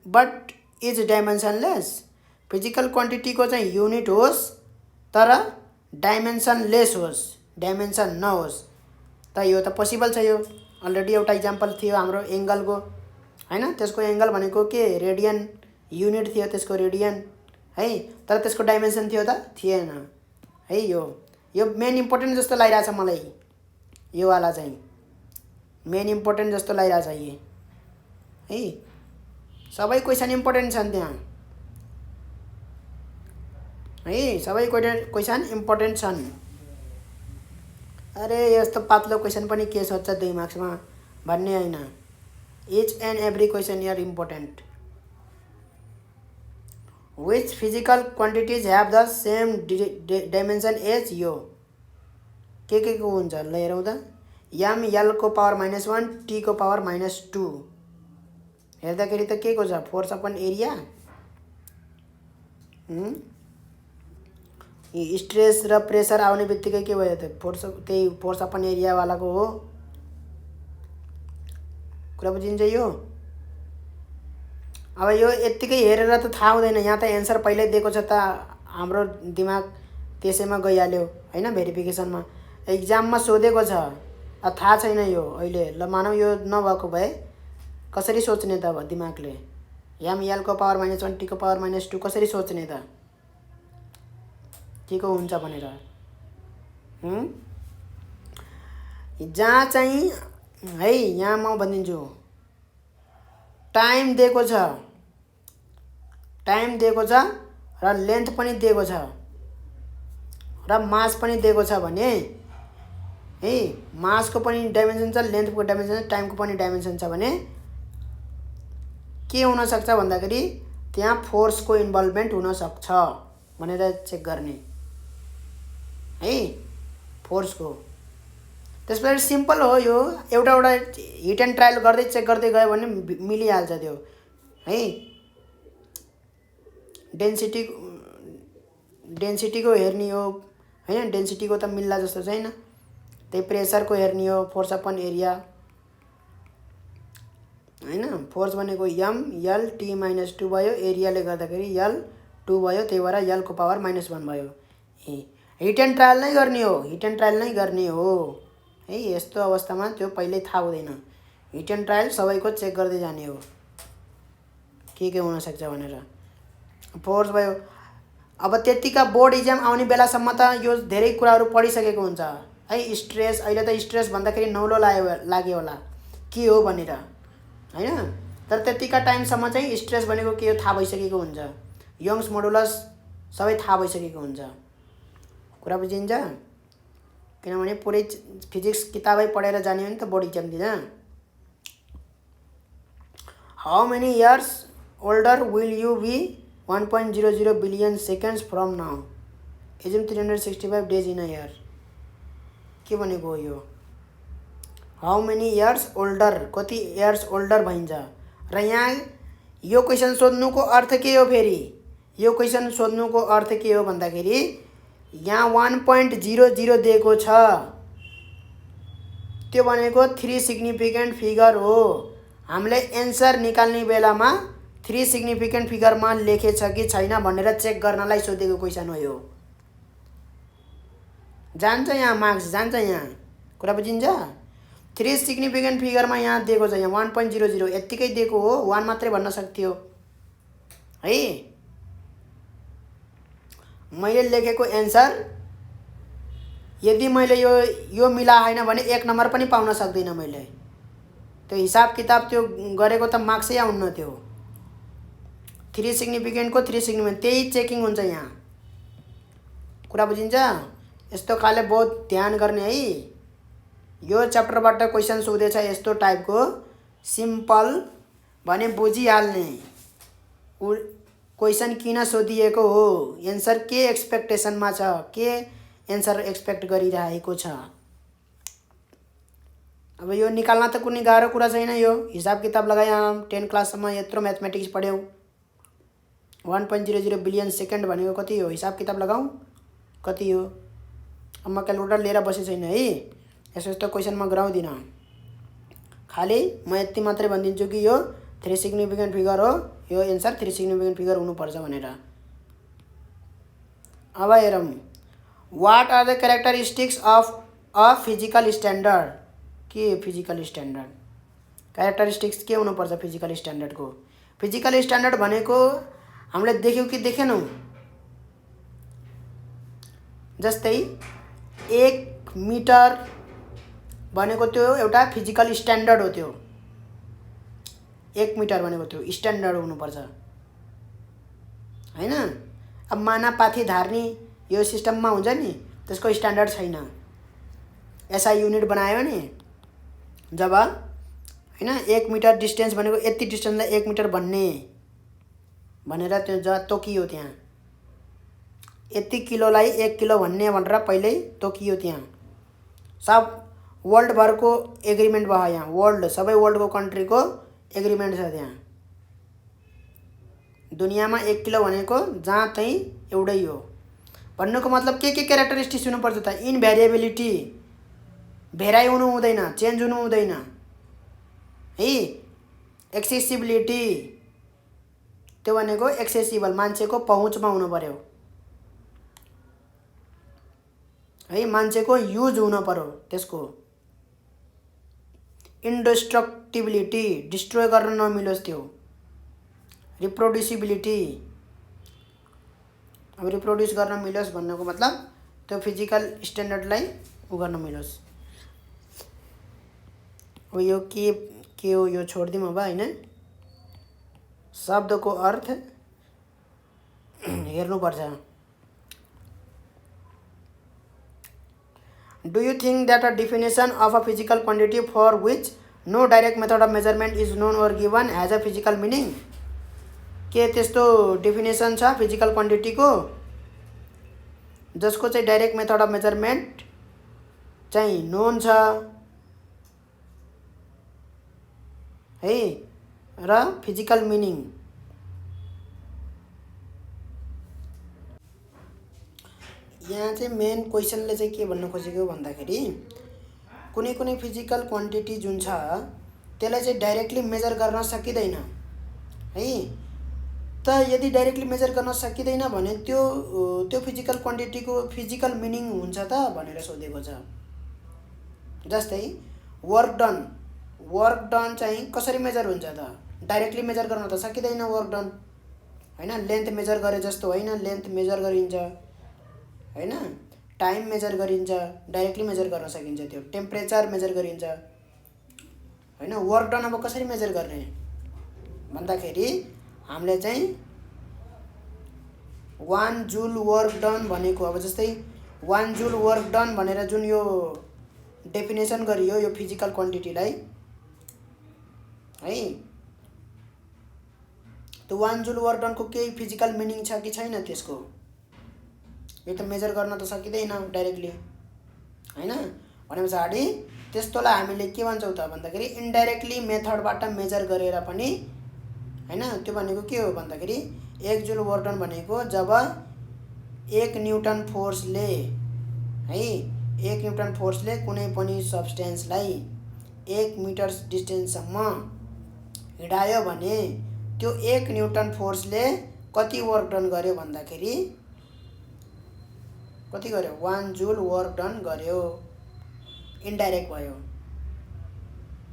but is dimensionless. Physical क्वान्टिटीको चाहिँ युनिट होस् तर डाइमेन्सनलेस होस्, डाइमेन्सन नहोस्। त यो त पोसिबल छ। यो अलरेडी एउटा इक्जाम्पल थियो हाम्रो एङ्गलको हैन। त्यसको एङ्गल भनेको के रेडियन युनिट थियो त्यसको रेडियन है, तर त्यसको डाइमेन्सन थियो त थिएन है। यो मेन इम्पोर्टेन्ट जस्तो लागिरहेछ मलाई। यो वाला चाहिँ मेन इम्पोर्टेन्ट जस्तो लागिरहेछ ये है। सबै क्वेसन इम्पोर्टेन्ट छन् त्यहाँ है, सबै क्वेसन इम्पोर्टेन्ट छन्। अरे यस्तो पातलो क्वेसन पनि के सोध्छ 2 मार्क्समा भन्ने हैन। Each and every question are important. Which physical quantities have the same dimension as यो के को हुन्छ ल हेरौँ त। एम एल को पावर -1 टी को पावर -2 हेर्दाखेरि त के को छ फोर्स अपन एरिया। स्ट्रेस र प्रेसर आउने बित्तिकै के भयो त फोर्स, त्यही फोर्स अपन एरिया वालाको हो। कुरा बुझिन्छ यो। अब यो यत्तिकै हेरेर त थाहा हुँदैन। यहाँ त एन्सर पहिल्यै दिएको छ त हाम्रो दिमाग त्यसैमा गइहाल्यो हैन। भेरिफिकेसनमा एक्जाममा सोधेको छ थाहा छैन यो अहिले। ल मानौ यो नभएको भए कसरी सोच्ने त अब दिमागले। एम एल को पावर -1 टी को पावर -2 कसरी सोच्ने त के को हुन्छ भनेर। जहाँ चाहिँ है यहाँ म भनिदिन्छु टाइम दिएको छ, टाइम दिएको छ र लेन्थ पनि दिएको छ र मास पनि दिएको छ भने है, मासको पनि डाइमेन्सन छ, लेन्थको डाइमेन्सन छ, टाइमको पनि डाइमेन्सन छ भने के हुन सक्छ भन्दाखेरि त्यहाँ फोर्सको इन्भल्भमेन्ट हुन सक्छ भनेर चेक गर्ने है फोर्सको। त्यसपछि सिम्पल हो यो। एउटा हिट एन्ड ट्रायल गर्दै चेक गर्दै गयो भने मिलिहाल्छ त्यो है। डेन्सिटीको हेर्ने हो हैन, डेन्सिटीको त मिल्ला जस्तो छैन। त्यही प्रेसरको हेर्ने हो, फोर्स अपन एरिया हैन। फोर्स भनेको एम एल टी -2 भयो, एरियाले गर्दाखेरि एल 2 भयो, त्यही भएर एल को पावर -1 भयो। हिट एन्ड ट्रायल नै गर्ने हो, हिट एन्ड ट्रायल नै गर्ने हो है। यस्तो अवस्थामा त्यो पहिल्यै थाहा हुँदैन। हिट एन्ड ट्रायल सबैको चेक गर्दै जाने हो के हुन सक्छ भनेर। फोर्स भयो। अब त्यतिका बोर्ड इक्जाम आउने बेलासम्म त यो धेरै कुराहरू पढिसकेको हुन्छ है। स्ट्रेस अहिले त स्ट्रेस भन्दाखेरि नौलो लाग्यो होला के हो भनेर हैन। तर त्यतिका टाइमसम्म चाहिँ स्ट्रेस भनेको के हो थाहा भइसकेको हुन्छ। यङ्स मोडुलस सबै थाहा भइसकेको हुन्छ। कुरा बुझिन्छ। किनभने पुरै फिजिक्स किताबै पढेर जाने हो नि त बोर्ड इक्जाम दिँदा। How many years older will you be 1.00 billion seconds from now. Assume 365 days in a year के भनेको हो यो। हाउ मेनी इयर्स ओल्डर कति इयर्स ओल्डर भइन्छ। र यहाँ यो क्वेसन सोध्नुको अर्थ के हो फेरि। यो क्वेसन सोध्नुको अर्थ के हो भन्दाखेरि यहाँ 1.00 दिएको छ, त्यो भनेको 3 सिग्निफिकेन्ट फिगर हो। हामीले एन्सर निकाल्ने बेलामा 3 सिग्निफिकेन्ट फिगरमा लेखेछ कि छैन भनेर चेक गर्नलाई सोधेको क्वेसन हो यो। जान्छ यहाँ मार्क्स जान्छ यहाँ। कुरा बुझिन्छ। 3 सिग्निफिकेन्ट फिगरमा यहाँ दिएको छ, यहाँ 1.00 यत्तिकै दिएको हो, 1 मात्रै भन्न सक्थ्यो है। मैले लेखेको एन्सर यदि मैले यो मिलाएन भने 1 नम्बर पनि पाउन सक्दिनँ मैले। त्यो हिसाब किताब त्यो गरेको त मार्क्सै आउन्न त्यो। 3 सिग्निफिकेन्टको 3 सिग्निफिकेन्ट त्यही चेकिङ हुन्छ यहाँ। कुरा बुझिन्छ। यस्तो खाले बहुत ध्यान गर्ने है। यो च्याप्टरबाट क्वेसन सोधेछ यस्तो टाइपको सिम्पल भने बुझिहाल्ने, क्वेसन किन सोधिएको हो, एन्सर के एक्सपेक्टेसनमा छ, के एन्सर एक्सपेक्ट गरिरहेको छ। अब यो निकाल्न त कुनै गाह्रो कुरा छैन। यो हिसाब किताब लगायौँ, 10 क्लाससम्म यत्रो म्याथमेटिक्स पढ्यौँ। 1.00 बिलियन सेकेन्ड भनेको कति हो, हिसाब किताब लगाऊँ कति हो। अब म क्यालकुलेटर लिएर बसेको छैन है, यसो यस्तो क्वेसन म गराउँदिनँ। खालि म यति मात्रै भनिदिन्छु कि यो 3 सिग्निफिकेन्ट फिगर हो, यो एन्सर 3 सिग्निफिकेन्ट फिगर हुनुपर्छ भनेर। अब हेरौँ, what are the characteristics of a physical standard. के फिजिकल स्ट्यान्डर्ड, क्यारेक्टरिस्टिक्स के हुनुपर्छ फिजिकल स्ट्यान्डर्डको। फिजिकल स्ट्यान्डर्ड भनेको हामीले देख्यौँ कि देखेनौँ। जस्तै 1 मिटर भनेको त्यो एउटा फिजिकल स्ट्यान्डर्ड हो। त्यो 1 मिटर भनेको त्यो स्ट्यान्डर्ड हुनुपर्छ हैन। अब मानापाथी धार्नी यो सिस्टममा हुन्छ नि, त्यसको स्ट्यान्डर्ड छैन। एसआई युनिट बनायो नि जब हैन, 1 मिटर डिस्टेन्स भनेको यति डिस्टेन्सलाई 1 मिटर भन्ने भनेर त्यो तोकियो। त्यहाँ यति किलोलाई 1 किलो भन्ने भनेर पहिल्यै तोकियो। त्यहाँ सब वर्ल्डभरको एग्रिमेन्ट भयो। यहाँ वर्ल्ड सबै वर्ल्डको कन्ट्रीको एग्रिमेन्ट छ। त्यहाँ दुनियाँमा 1 किलो भनेको जहाँ तै एउटै हो। भन्नुको मतलब के क्यारेक्टरिस्टिक्स हुनुपर्छ त, इनभ्यारिएबिलिटी, भेराइ हुनु हुँदैन, चेन्ज हुनु हुँदैन है। एक्सेसिबिलिटी, त्यो भनेको एक्सेसिबल, मान्छेको पहुँचमा हुनु पर्यो है, मान्छेको युज हुनु पर्यो त्यसको। इन्डेस्ट्रक्टिबिलिटी, डिस्ट्रोय गर्न नमिलोस् त्यो। रिप्रोड्युसिबिलिटी, अब रिप्रोड्युस गर्न मिलोस् भन्नुको मतलब त्यो फिजिकल स्ट्यान्डर्डलाई उ गर्न मिलोस्। अब यो के हो यो छोडिदिउँ अब हैन। शब्दको अर्थ हेर्नुपर्छ। Do you think that a definition of a physical quantity for which no direct method of measurement is known or given has a physical meaning. के त्यस्तो डेफिनेसन छ फिजिकल क्वान्टिटीको जसको चाहिँ डाइरेक्ट मेथड अफ मेजरमेन्ट चाहिँ नोन छ है र physical meaning. यहाँ चाहिँ मेन क्वेसनले चाहिँ के भन्न खोजेको भन्दाखेरि कुनै कुनै फिजिकल क्वान्टिटी जुन छ त्यसलाई चाहिँ डाइरेक्टली मेजर गर्न सकिँदैन है। त यदि डाइरेक्टली मेजर गर्न सकिँदैन भने त्यो फिजिकल क्वान्टिटीको फिजिकल मिनिङ हुन्छ त भनेर सोधेको छ। जस्तै वर्क डन चाहिँ कसरी मेजर हुन्छ त, डाइरेक्टली मेजर गर्न त सकिँदैन वर्क डन हैन। लेन्थ मेजर गरे जस्तो होइन, लेन्थ मेजर गरिन्छ हैन, टाइम मेजर गरिन्छ, डाइरेक्टली मेजर गर्न सकिन्छ। त्यो टेम्परेचर मेजर गरिन्छ हैन। वर्क डन अब कसरी मेजर गर्ने भन्दाखेरि हामीले चाहिँ 1 जुल वर्क डन भनेको, अब जस्तै 1 जुल वर्क डन भनेर जुन यो डेफिनेसन गरियो यो फिजिकल क्वान्टिटीलाई है, त्यो 1 जुल वर्क डनको केही फिजिकल मिनिङ छ कि छैन त्यसको, यो त मेजर गर्न त सकिँदैन डाइरेक्टली हैन। भने पछाडि त्यस्तोलाई हामीले के भन्छौँ त भन्दाखेरि इन्डाइरेक्टली मेथडबाट मेजर गरेर पनि हैन। त्यो भनेको के हो भन्दाखेरि 1 जुल वर्क डन भनेको जब 1 न्युटन फोर्सले है, 1 न्युटन फोर्सले कुनै पनि सब्सटेन्सलाई 1 मिटर डिस्टेन्ससम्म हिँडायो भने त्यो 1 न्युटन फोर्सले कति वर्क डन गर्यो भन्दाखेरि कति गर्यो, 1 जुल वर्क डन गर्यो। इन्डाइरेक्ट भयो,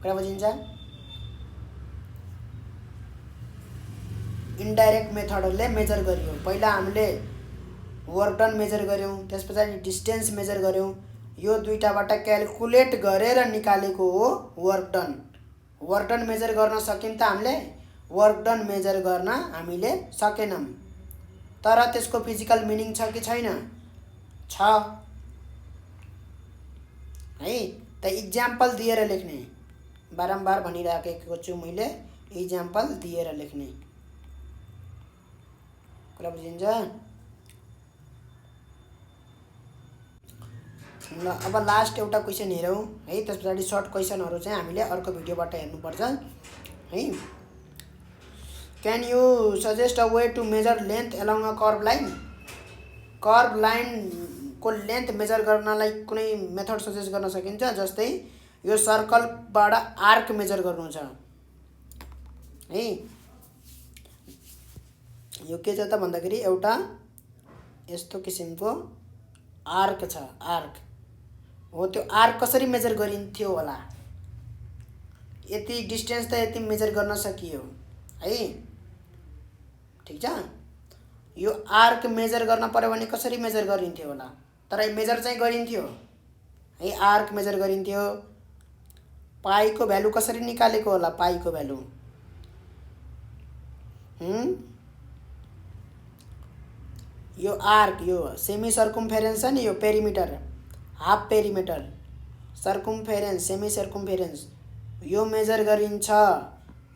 कुरा बुझिन्छ। इन्डाइरेक्ट मेथडले मेजर गरियो। पहिला हामीले वर्क डन मेजर गऱ्यौँ, त्यस पछाडि डिस्टेन्स मेजर गऱ्यौँ। यो दुईटाबाट क्यालकुलेट गरेर निकालेको हो work done. Work done measure गर्न सक्यौँ त हामीले, वर्क डन मेजर गर्न हामीले सकेनौँ। तर त्यसको फिजिकल मिनिङ छ कि छैन, छ है। त इक्जाम्पल दिएर लेख्ने, बारम्बार भनिराखेको छु मैले, इक्जाम्पल दिएर लेख्ने। कुरा बुझिन्छ? ल अब लास्ट एउटा क्वेसन हेरौँ है, त्यस पछाडि सर्ट क्वेसनहरू चाहिँ हामीले अर्को भिडियोबाट हेर्नुपर्छ है। Can you suggest a way to measure length along a curve line? Curve लाइनको लेन्थ मेजर गर्नलाई कुनै मेथड सजेस्ट गर्न सकिन्छ? जस्तै यो सर्कलबाट आर्क मेजर गर्नु छ है। यो के छ त भन्दाखेरि एउटा यस्तो किसिमको आर्क छ, आर्क हो। त्यो आर्क कसरी मेजर गरिन्थ्यो होला? यति डिस्टेन्स त यति मेजर गर्न सकियो है, ठिक छ। यो आर्क मेजर गर्न पर्यो भने कसरी मेजर गरिन्थ्यो होला? तर मेजर चाहिँ गरिन्थ्यो है, आर्क मेजर गरिन्थ्यो। पाईको भ्यालु कसरी निकालेको होला? पाईको भ्यालु यो आर्क, यो सेमी सर्कम्फेरेन्स छ नि, यो पेरिमिटर, हाफ पेरिमिटर, सर्कम्फेरेन्स, सेमी सर्कम्फेरेन्स, यो मेजर गरिन्छ,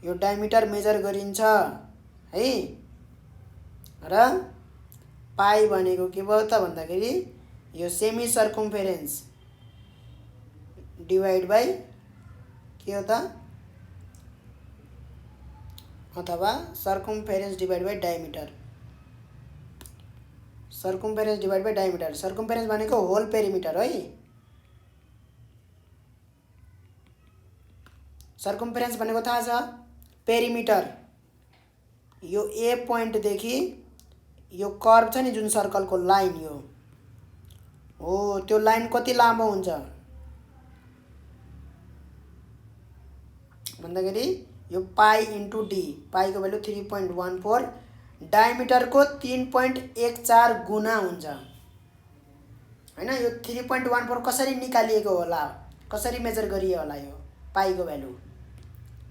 यो डायमिटर मेजर गरिन्छ है। र पाई भनेको के भयो त भन्दाखेरि यो सेमी सर्कम्फेरेन्स डिवाइड बाई के हो त, अथवा circumference divide by diameter, circumference divide by diameter. Circumference भनेको होल पेरिमिटर है। सर्कम्फेरेन्स भनेको थाहा छ, पेरिमिटर। यो ए पोइन्टदेखि यो कर्भ छ नि जुन सर्कलको लाइन, यो हो, त्यो लाइन कति लामो हुन्छ भन्दाखेरि यो पाई इन्टु डी, पाईको भ्यालु 3.14, डायमिटरको 3.14 गुना हुन्छ हैन। यो 3.14 कसरी निकालिएको होला, कसरी मेजर गरियो होला यो पाईको भ्यालु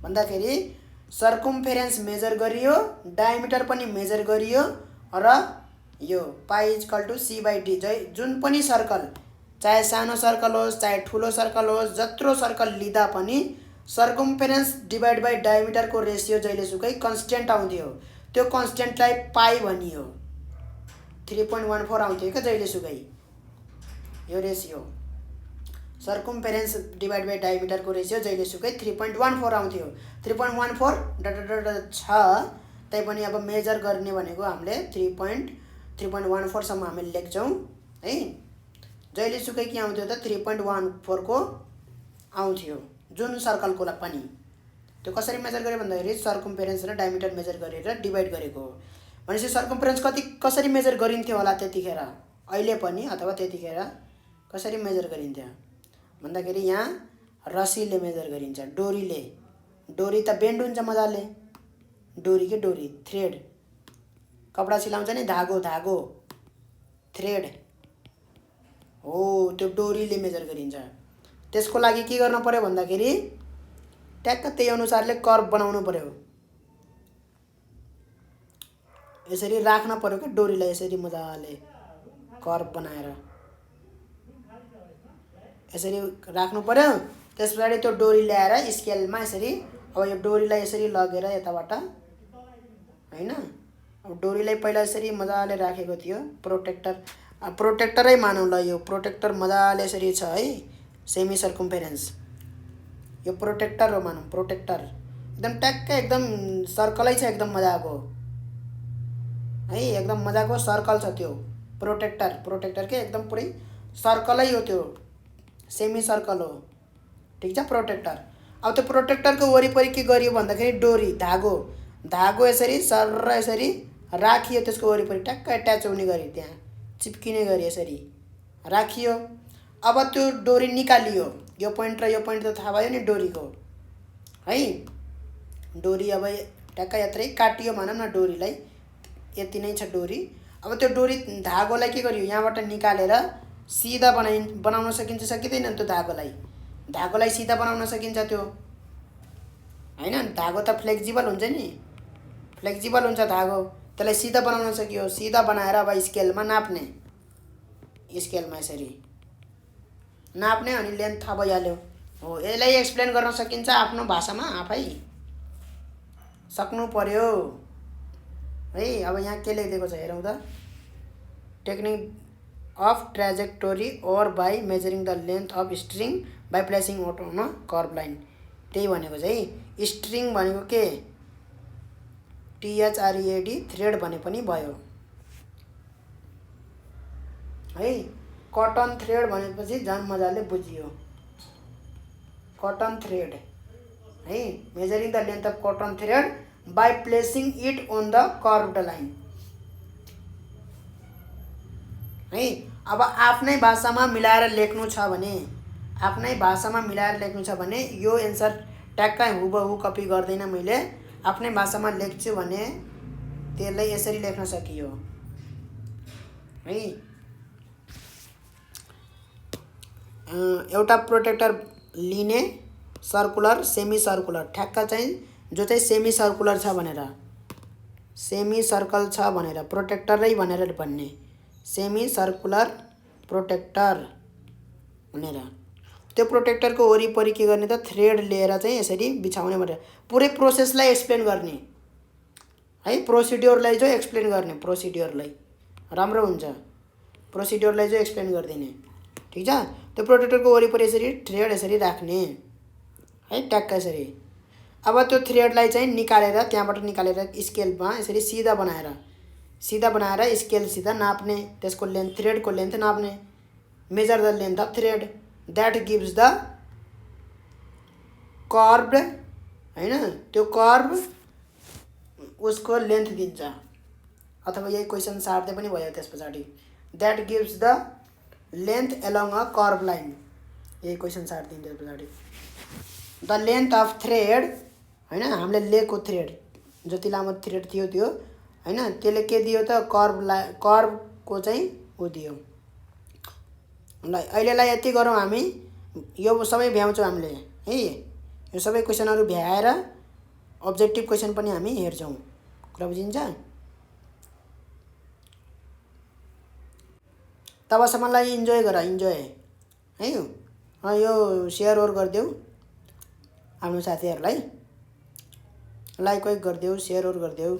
भन्दाखेरि सर्कम्फेरेन्स मेजर गरियो, डायमिटर पनि मेजर गरियो, र यो pi equal to C by D. जुन पनि सर्कल, चाहे सानो सर्कल होस् चाहे ठुलो सर्कल होस्, जत्रो सर्कल लिँदा पनि सर्कम्फेरेन्स डिवाइड बाई डायमिटरको रेसियो जहिलेसुकै कन्स्टेन्ट आउँथ्यो, त्यो कन्स्टेन्टलाई पाई भनियो। 3.14 आउँथ्यो क्या जहिलेसुकै यो रेसियो, सर्कम्फेरेन्स डिवाइड बाई डायमिटरको रेसियो जहिलेसुकै 3.14 आउँथ्यो। 3.14 छ, तैपनि अब मेजर गर्ने भनेको हामीले 3.14 सम्म हामीले लेख्छौँ है। जहिलेसुकै के आउँथ्यो त 3.14 को आउँथ्यो जुन सर्कलको पनि। त्यो कसरी मेजर गर्यो भन्दाखेरि सर्कम्फेरेन्स र डायमिटर मेजर गरेर डिवाइड गरेको हो। भनेपछि सर्कम्फेरेन्स कसरी मेजर गरिन्थ्यो होला त्यतिखेर, अहिले पनि अथवा त्यतिखेर कसरी मेजर गरिन्थ्यो भन्दाखेरि यहाँ रस्सीले मेजर गरिन्छ, डोरीले। डोरी त बेन्ड हुन्छ मजाले, डोरी के डोरी, थ्रेड, कपडा सिलाउँछ नि धागो, धागो थ्रेड हो, त्यो डोरीले मेजर गरिन्छ। त्यसको लागि के गर्न पर्यो भन्दाखेरि ट्याक्क त्यही अनुसारले कर्भ बनाउनु पर्यो, यसरी राख्न पर्यो क्या डोरीलाई, यसरी मजाले कर्भ बनाएर यसरी राख्नु पर्यो। त्यस पछाडि त्यो डोरी ल्याएर स्केलमा यसरी, अब यो डोरीलाई यसरी लगेर यताबाट हैन, अब डोरीलाई पहिला यसरी मजाले राखेको थियो, प्रोटेक्टर, प्रोटेक्टरै मानौँ ल, यो प्रोटेक्टर मजाले यसरी छ है, सेमी सर्कम्फेरेन्स, यो प्रोटेक्टर हो मानौँ, प्रोटेक्टर एकदम ट्याक्क एकदम सर्कलै छ, एकदम मजाको है, एकदम मजाको सर्कल छ त्यो प्रोटेक्टर। प्रोटेक्टर के एकदम पुरै सर्कलै हो, त्यो सेमी सर्कल हो, ठिक छ प्रोटेक्टर। अब त्यो प्रोटेक्टरको वरिपरि के गरियो भन्दाखेरि डोरी, धागो, धागो यसरी सर यसरी राखियो, त्यसको वरिपरि ट्याक्क एट्याच हुने गरी, त्यहाँ चिप्किने गरी यसरी राखियो। अब त्यो डोरी निकालियो, यो पोइन्ट र यो पोइन्ट त थाहा भयो नि डोरीको है। डोरी अब ट्याक्क यत्रै काटियो भनौँ न, डोरीलाई यति नै छ डोरी। अब त्यो डोरी धागोलाई के गरियो, यहाँबाट निकालेर सिधा बनाउन सकिन्छ सकिँदैन त्यो धागोलाई? धागोलाई सिधा बनाउन सकिन्छ त्यो हैन, धागो त फ्लेक्जिबल हुन्छ नि, फ्लेक्जिबल हुन्छ धागो, त्यसलाई सिधा बनाउन सकियो। सिधा बनाएर अब स्केलमा नाप्ने, स्केलमा यसरी नाप्ने, अनि लेन्थ थाहा भइहाल्यो हो। यसलाई एक्सप्लेन गर्न सकिन्छ आफ्नो भाषामा, आफै सक्नु पर्यो है। अब यहाँ के लेखिदिएको छ हेरौँ त, technique of trajectory or by measuring the length of string by placing it on a curve line. त्यही भनेको चाहिँ स्ट्रिङ भनेको के, THREAD थ्रेड भने पनि भयो है। कटन थ्रेड भनेपछि झन् मजाले बुझियो, कटन थ्रेड है। Measuring the length of cotton thread by placing it on the curved line है। अब आफ्नै भाषामा मिलाएर लेख्नु छ भने, आफ्नै भाषामा मिलाएर लेख्नु छ भने यो एन्सर ट्याक्कै हुबहु कपी गर्दैन। मैले आफ्नै भाषामा लेख्छु भने त्यसलाई यसरी लेख्न सकियो है। एउटा प्रोटेक्टर लिने, सर्कुलर सेमी सर्कुलर, ठ्याक्क चाहिँ जो चाहिँ सेमी सर्कुलर छ भनेर, सेमी सर्कल छ भनेर, प्रोटेक्टरै भनेर भन्ने, सेमी सर्कुलर प्रोटेक्टर भनेर। त्यो प्रोटेक्टरको वरिपरि के गर्ने त, थ्रेड लिएर चाहिँ यसरी बिछाउने भनेर पुरै प्रोसेसलाई एक्सप्लेन गर्ने है। प्रोसिड्योरलाई जो एक्सप्लेन गर्ने, प्रोसिड्योरलाई राम्रो हुन्छ, प्रोसिड्योरलाई जो एक्सप्लेन गरिदिने, ठिक छ। त्यो प्रोटेक्टरको वरिपरि यसरी थ्रेड यसरी राख्ने है, ट्याक्क यसरी। अब त्यो थ्रेडलाई चाहिँ निकालेर, त्यहाँबाट निकालेर स्केलमा यसरी सिधा बनाएर स्केलसित नाप्ने, त्यसको लेन्थ, थ्रेडको लेन्थ नाप्ने, measure the length of thread that gives the curve हैन, त्यो कर्भ उसको लेन्थ दिन्छ। अथवा यही क्वेसन सार्दै पनि भयो त्यस पछाडि, that gives the length along a curve line, यही क्वेसन सार्दिन्छ त्यस पछाडि। द लेन्थ अफ थ्रेड हैन, हामीले लिएको थ्रेड जति लामो थ्रेड थियो त्यो हैन, त्यसले के दियो त, कर्भको चाहिँ उ दियो। ल अहिलेलाई यति गरौँ हामी, यो सबै भ्याउँछौँ हामीले है। यो सबै क्वेसनहरू भ्याएर अब्जेक्टिभ क्वेसन पनि हामी हेर्छौँ। कुरा बुझिन्छ? तबसम्मलाई इन्जोय गर, इन्जोय है। यो सेयर ओर गरिदेऊ आफ्नो साथीहरूलाई, लाइक वाइक गरिदेऊ, सेयर ओर गरिदेऊ।